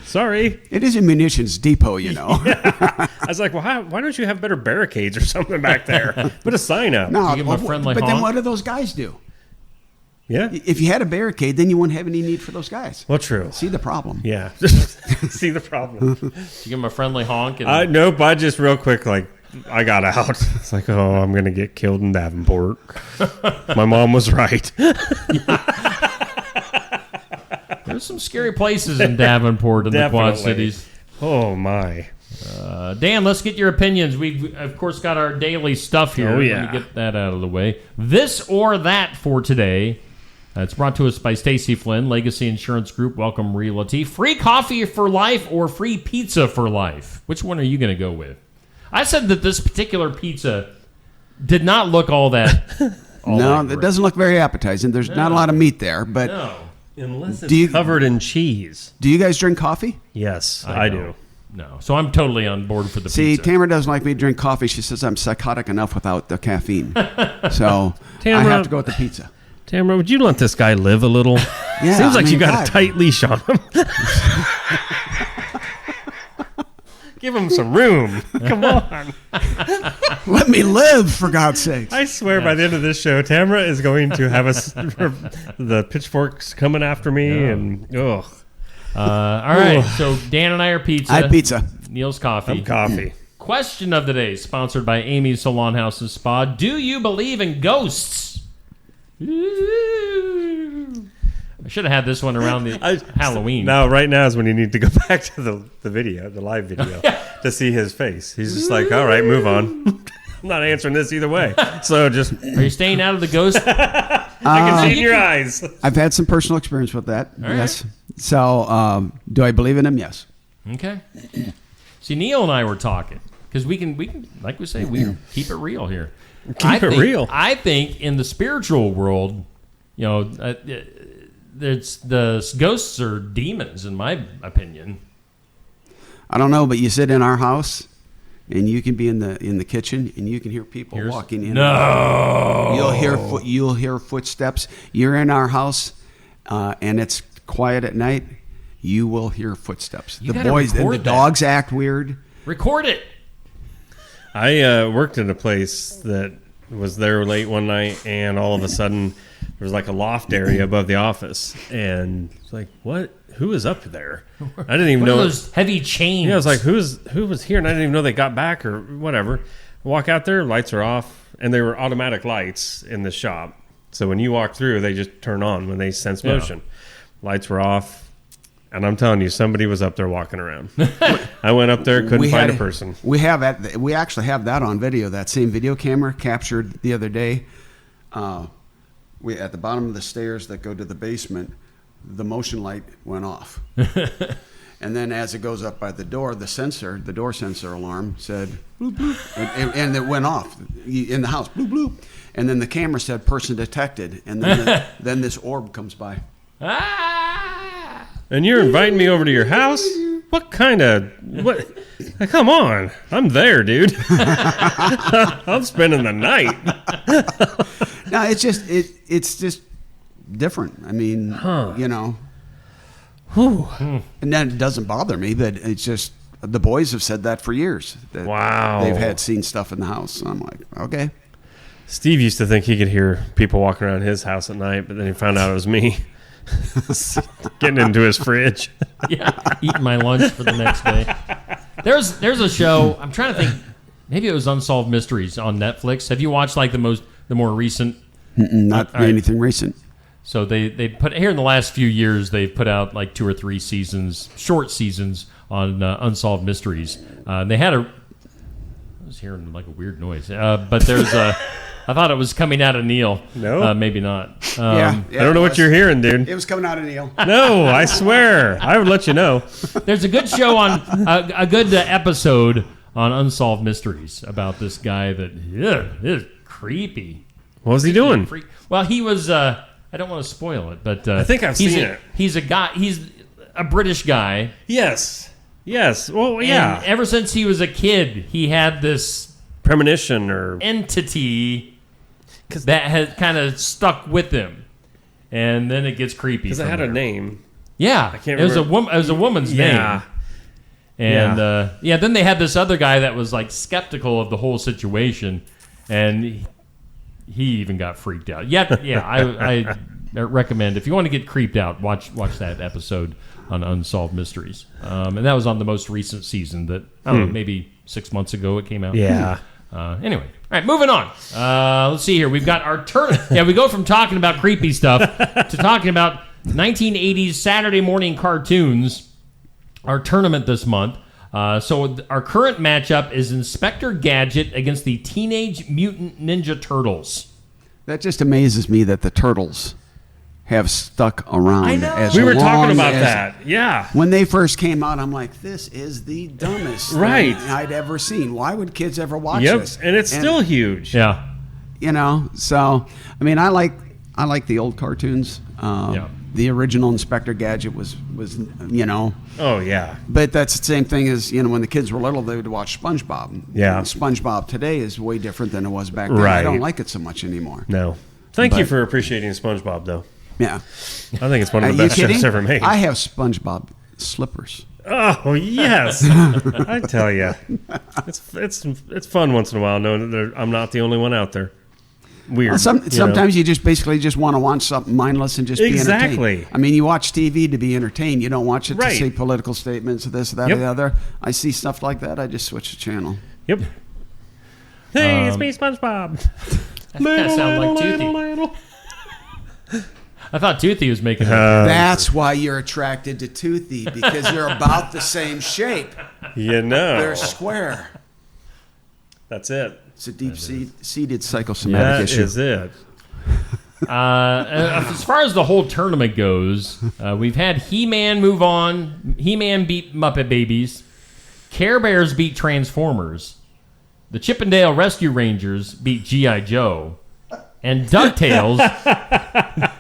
sorry. It is a munitions depot, you know. Yeah. I was like, well, why don't you have better barricades or something back there? Put a sign up. No, give them a friendly but honk? then what do those guys do? Yeah. If you had a barricade, then you wouldn't have any need for those guys. Well, true. See the problem. Yeah. See the problem. You give them a friendly honk. And Nope. I just real quick, like, I got out. It's like, oh, I'm going to get killed in Davenport. My mom was right. There's some scary places in Davenport and the Quad Cities. Oh, my. Dan, let's get your opinions. We've, of course, got our daily stuff here. Oh, yeah. Let me get that out of the way. This or that for today. It's brought to us by Stacy Flynn, Legacy Insurance Group, Welcome Realty. Free coffee for life or free pizza for life? Which one are you going to go with? I said that this particular pizza did not look all that... It doesn't look very appetizing. There's not a lot of meat there, but... No. Unless it's covered in cheese. Do you guys drink coffee? Yes, I do. No. So I'm totally on board for the See, pizza. Tamara doesn't like me to drink coffee. She says I'm psychotic enough without the caffeine. So I have to go with the pizza. Tamara, would you let this guy live a little? Yeah, Seems like you got God. a tight leash on him. Give him some room. Come on. Let me live, for God's sake. I swear by the end of this show, Tamara is going to have the pitchforks coming after me. And ugh. All right, so Dan and I are pizza. I had pizza. Neil's coffee. I'm coffee. Question of the day, sponsored by Amy's Salon House and Spa. Do you believe in ghosts? I should have had this one around the Halloween. No, right now is when you need to go back to the video, the live video, to see his face. He's just like, all right, move on. I'm not answering this either way. So just... Are you staying out of the ghost? I can see it in your eyes. I've had some personal experience with that. All yes. Right. So, do I believe in him? Yes. Okay. See, Neil and I were talking because we can, like we say, we keep it real here. Keep it real. I think in the spiritual world, you know, the ghosts are demons, in my opinion. I don't know, but you sit in our house, and you can be in the kitchen, and you can hear people walking in. No, you'll hear footsteps. You're in our house, and it's quiet at night, you will hear footsteps. You The gotta boys and the record that. dogs act weird. Record it. I worked in a place that was there late one night, and all of a sudden there was like a loft area above the office, and it's like, what? Who was up there? I didn't even What know are those heavy chains. Yeah, I was like, who was here? And I didn't even know they got back or whatever. Walk out there, lights are off, and they were automatic lights in the shop. So when you walk through, they just turn on when they sense motion. Lights were off. And I'm telling you, somebody was up there walking around. I went up there, couldn't find a person. We actually have that on video. That same video camera captured the other day. We at the bottom of the stairs that go to the basement, the motion light went off. And then as it goes up by the door door sensor alarm said bloop bloop, and it went off in the house, bloop bloop. And then the camera said person detected, and then then this orb comes by. And you're inviting me over to your house? What kind of... what? Come on. I'm there, dude. I'm spending the night. No, it's just different. I mean, you know. And then it doesn't bother me, but it's just... The boys have said that for years. That Wow. They've had seen stuff in the house. And I'm like, okay. Steve used to think he could hear people walking around his house at night, but then he found out it was me. Getting into his fridge. Yeah, eating my lunch for the next day. There's a show, I'm trying to think, maybe it was Unsolved Mysteries on Netflix. Have you watched like the more recent? Not anything recent. So they put here in the last few years, they've put out like 2 or 3 seasons, short seasons on Unsolved Mysteries. They had I was hearing like a weird noise, but there's a. I thought it was coming out of Neil. No, maybe not. Yeah, I don't know what you're hearing, dude. It was coming out of Neil. No, I swear, I would let you know. There's a good show on a good episode on Unsolved Mysteries about this guy that is creepy. What was he doing? Well, he was. I don't want to spoil it, but I think I've seen it. He's a guy. He's a British guy. Yes. Well, yeah. And ever since he was a kid, he had this premonition or entity that had kind of stuck with him, and then it gets creepy. Because it had a name. Yeah, I can't it was remember. It was a woman's name. And then they had this other guy that was like skeptical of the whole situation, and he even got freaked out. I recommend if you want to get creeped out, watch that episode on Unsolved Mysteries. And that was on the most recent season that I don't know, maybe 6 months ago it came out. Yeah. Anyway, all right, moving on. Let's see here. We've got our turn. Yeah, we go from talking about creepy stuff to talking about 1980s Saturday morning cartoons. Our tournament this month. So our current matchup is Inspector Gadget against the Teenage Mutant Ninja Turtles. That just amazes me that the Turtles have stuck around. I know. As We were talking long about as- that. Yeah. When they first came out, I'm like, this is the dumbest Right. thing I'd ever seen. Why would kids ever watch Yep, this? and it's still huge. Yeah. You know, so I mean, I like the old cartoons. The original Inspector Gadget was you know. Oh yeah. But that's the same thing as, you know, when the kids were little, they would watch SpongeBob. Yeah. And SpongeBob today is way different than it was back then. Right. I don't like it so much anymore. No. Thank you But- for appreciating SpongeBob, though. Yeah. I think it's one of Are the you best shows kidding? ever made. I have SpongeBob slippers. Oh yes, I tell you, it's fun once in a while knowing that I'm not the only one out there. Weird. Well, sometimes you just basically just want to watch something mindless and just be Exactly. entertained. I mean, you watch TV to be entertained. You don't watch it Right. to see political statements, this, that, Yep. or the other. I see stuff like that. I just switch the channel. Yep. Hey, it's me, SpongeBob. That kind of sounds like Toothy. I thought Toothy was making That's why you're attracted to Toothy, because they're about the same shape. You know. They're square. That's it. It's a deep-seated psychosomatic That issue. is it. As far as the whole tournament goes, we've had He-Man move on. He-Man beat Muppet Babies. Care Bears beat Transformers. The Chippendale Rescue Rangers beat G.I. Joe. And DuckTales,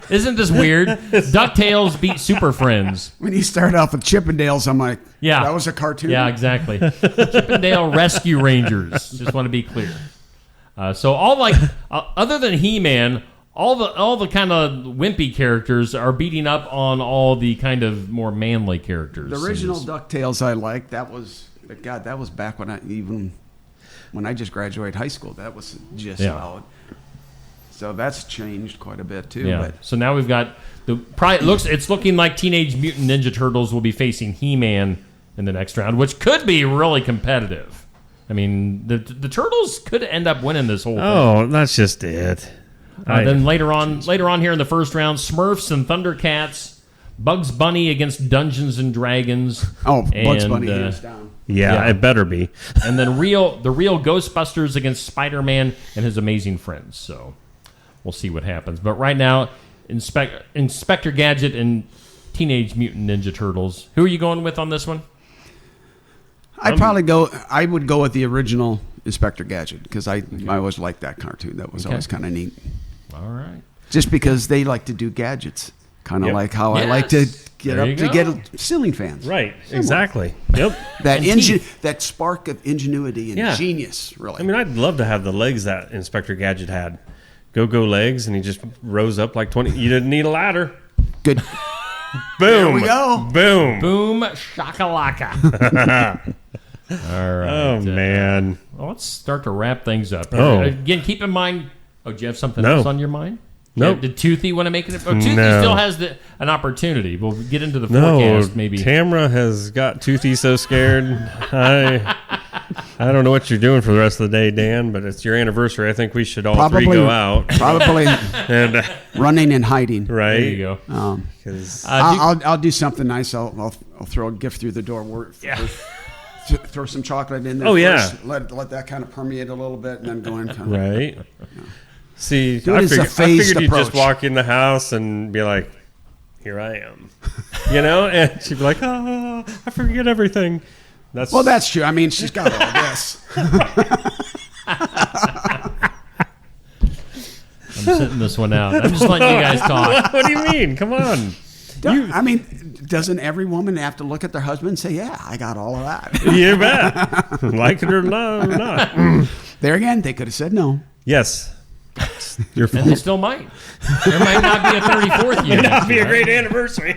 isn't this weird? DuckTales beat Super Friends. When you start off with Chippendales, I'm like, Yeah. that was a cartoon? Yeah, exactly. Chippendale Rescue Rangers. Just want to be clear. So all other than He-Man, all the kind of wimpy characters are beating up on all the kind of more manly characters. The original DuckTales I liked. That was back when I just graduated high school. That was just out. So that's changed quite a bit too. Yeah. But so now we've got it's looking like Teenage Mutant Ninja Turtles will be facing He-Man in the next round, which could be really competitive. I mean, the Turtles could end up winning this whole thing. Oh, that's just it. Then later on here in the first round, Smurfs and Thundercats, Bugs Bunny against Dungeons and Dragons. Oh, Bugs Bunny hands down. Yeah, it better be. And then the real Ghostbusters against Spider-Man and his amazing friends. So we'll see what happens. But right now, Inspector Gadget and Teenage Mutant Ninja Turtles. Who are you going with on this one? I would go with the original Inspector Gadget because I always liked that cartoon. That was always kind of neat. All right. Just because they like to do gadgets, kind of like how I like to get ceiling fans. Right. Exactly. Yep. That spark of ingenuity and genius. Really. I mean, I'd love to have the legs that Inspector Gadget had. Go legs, and he just rose up like 20. You didn't need a ladder. Good. Boom. There we go. Boom. Boom shakalaka. All right. Oh, man. Well, let's start to wrap things up. Oh. Again, keep in mind. Oh, do you have something else on your mind? Nope. Did Toothy want to make it? Oh, Toothy still has an opportunity. We'll get into the forecast maybe. Tamra has got Toothy so scared. I don't know what you're doing for the rest of the day, Dan, but it's your anniversary. I think we should all three go out. Probably and running and hiding. Right. There you go. I'll do something nice. I'll throw a gift through the door. Throw some chocolate in there. Oh, first. yeah. Let that kind of permeate a little bit, and then go in. Right. See, I figured you'd just walk in the house and be like, "Here I am," and she'd be like, "Oh, I forget everything." That's true. I mean, she's got all this. I'm sitting this one out. I'm just letting you guys talk. What do you mean? Come on. Doesn't every woman have to look at their husband and say, "Yeah, I got all of that"? You bet. Like it or not. There again, they could have said no. Yes. And they still might. There might not be a 34th year. It might not be a great anniversary.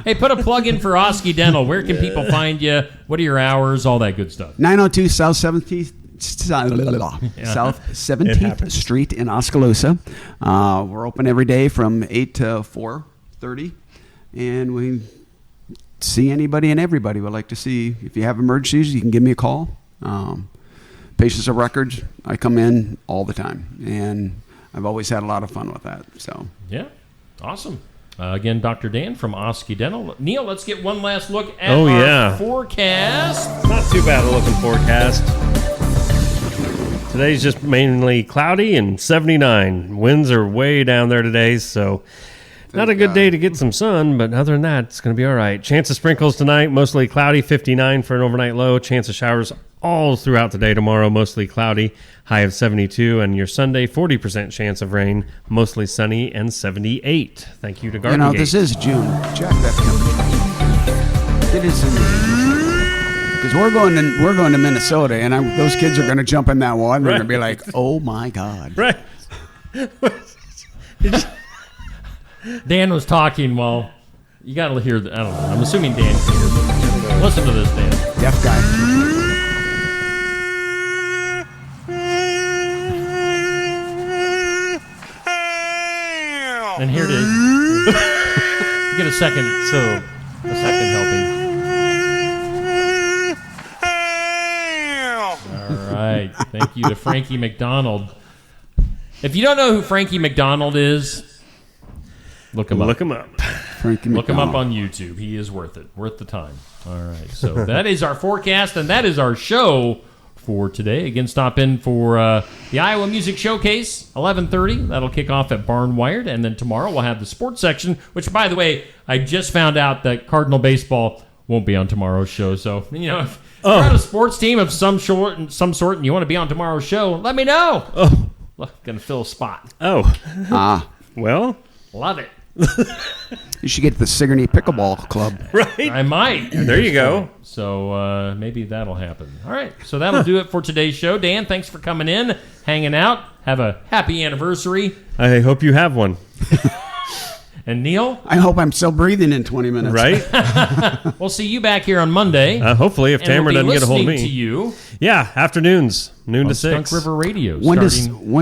Hey, put a plug in for Osky Dental. Where can people find you? What are your hours? All that good stuff. 902 South 17th. South 17th Street in Oskaloosa. We're open every day from 8 to 4:30, and we see anybody and everybody. We'd like to see. If you have emergencies, you can give me a call. Patients of records, I come in all the time, and I've always had a lot of fun with that. So yeah, awesome. Again, Dr. Dan from Osky Dental. Neil, let's get one last look at our forecast. Not too bad a looking forecast. Today's just mainly cloudy and 79. Winds are way down there today, so not a good day to get some sun, but other than that, it's going to be all right. Chance of sprinkles tonight, mostly cloudy, 59 for an overnight low. Chance of showers all throughout the day tomorrow, mostly cloudy, high of 72. And your Sunday, 40% chance of rain, mostly sunny, and 78. Thank you to Garden Gate. This is June. Jack that temperature. It is because we're going to Minnesota, and those kids are going to jump in that water, and they're going to be like, "Oh my God!" Right. Dan was talking. Well, you got to hear. I don't know. I'm assuming Dan can hear. Listen to this, Dan. Deaf guy. And here it is. You get a second helping. All right. Thank you to Frankie McDonald. If you don't know who Frankie McDonald is, look him up. Look him up. Look him up on YouTube. He is worth it. Worth the time. All right. So that is our forecast, and that is our show for today. Again, stop in for the Iowa Music Showcase, 11:30. That'll kick off at Barnwired, and then tomorrow we'll have the sports section, which, by the way, I just found out that Cardinal baseball won't be on tomorrow's show. So, if you're on a sports team of some sort and you want to be on tomorrow's show, let me know. Going to fill a spot. Well. Love it. You should get the Sigourney Pickleball Club. Right. I might. There you go. So maybe that'll happen. All right. So that'll do it for today's show. Dan, thanks for coming in, hanging out. Have a happy anniversary. I hope you have one. And Neil? I hope I'm still breathing in 20 minutes. Right? We'll see you back here on Monday. Hopefully, if Tamara doesn't get a hold of me. To you. Yeah, afternoons, noon to 6. Skunk River Radio. When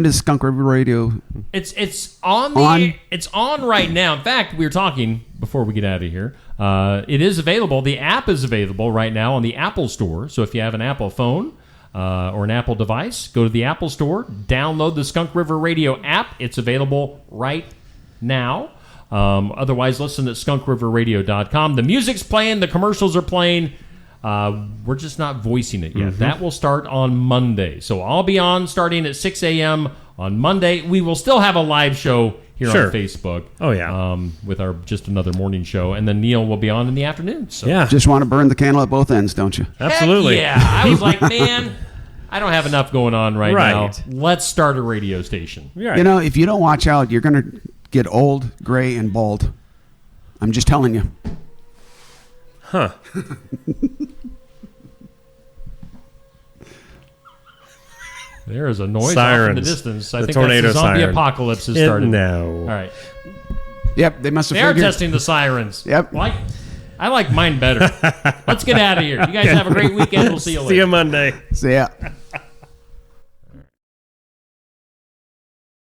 does Skunk River Radio? It's on. It's on right now. In fact, we were talking before we get out of here. It is available. The app is available right now on the Apple Store. So if you have an Apple phone or an Apple device, go to the Apple Store, download the Skunk River Radio app. It's available right now. Otherwise, listen at skunkriverradio.com. The music's playing. The commercials are playing. We're just not voicing it yet. That will start on Monday. So I'll be on starting at 6 a.m. on Monday. We will still have a live show here on Facebook. Oh, yeah. With our just another morning show. And then Neil will be on in the afternoon. So. Yeah. Just want to burn the candle at both ends, don't you? Absolutely. Heck yeah. I was like, man, I don't have enough going on right now. Let's start a radio station. You know, if you don't watch out, you're going to get old, gray, and bald. I'm just telling you. Huh. There is a noise Sirens. off in the distance. I The think tornado that's the zombie siren. apocalypse has started. No. All right. Yep, they must have They are figured. testing the sirens. Yep. I like mine better. Let's get out of here. You guys have a great weekend. We'll see you later. See you Monday. See ya.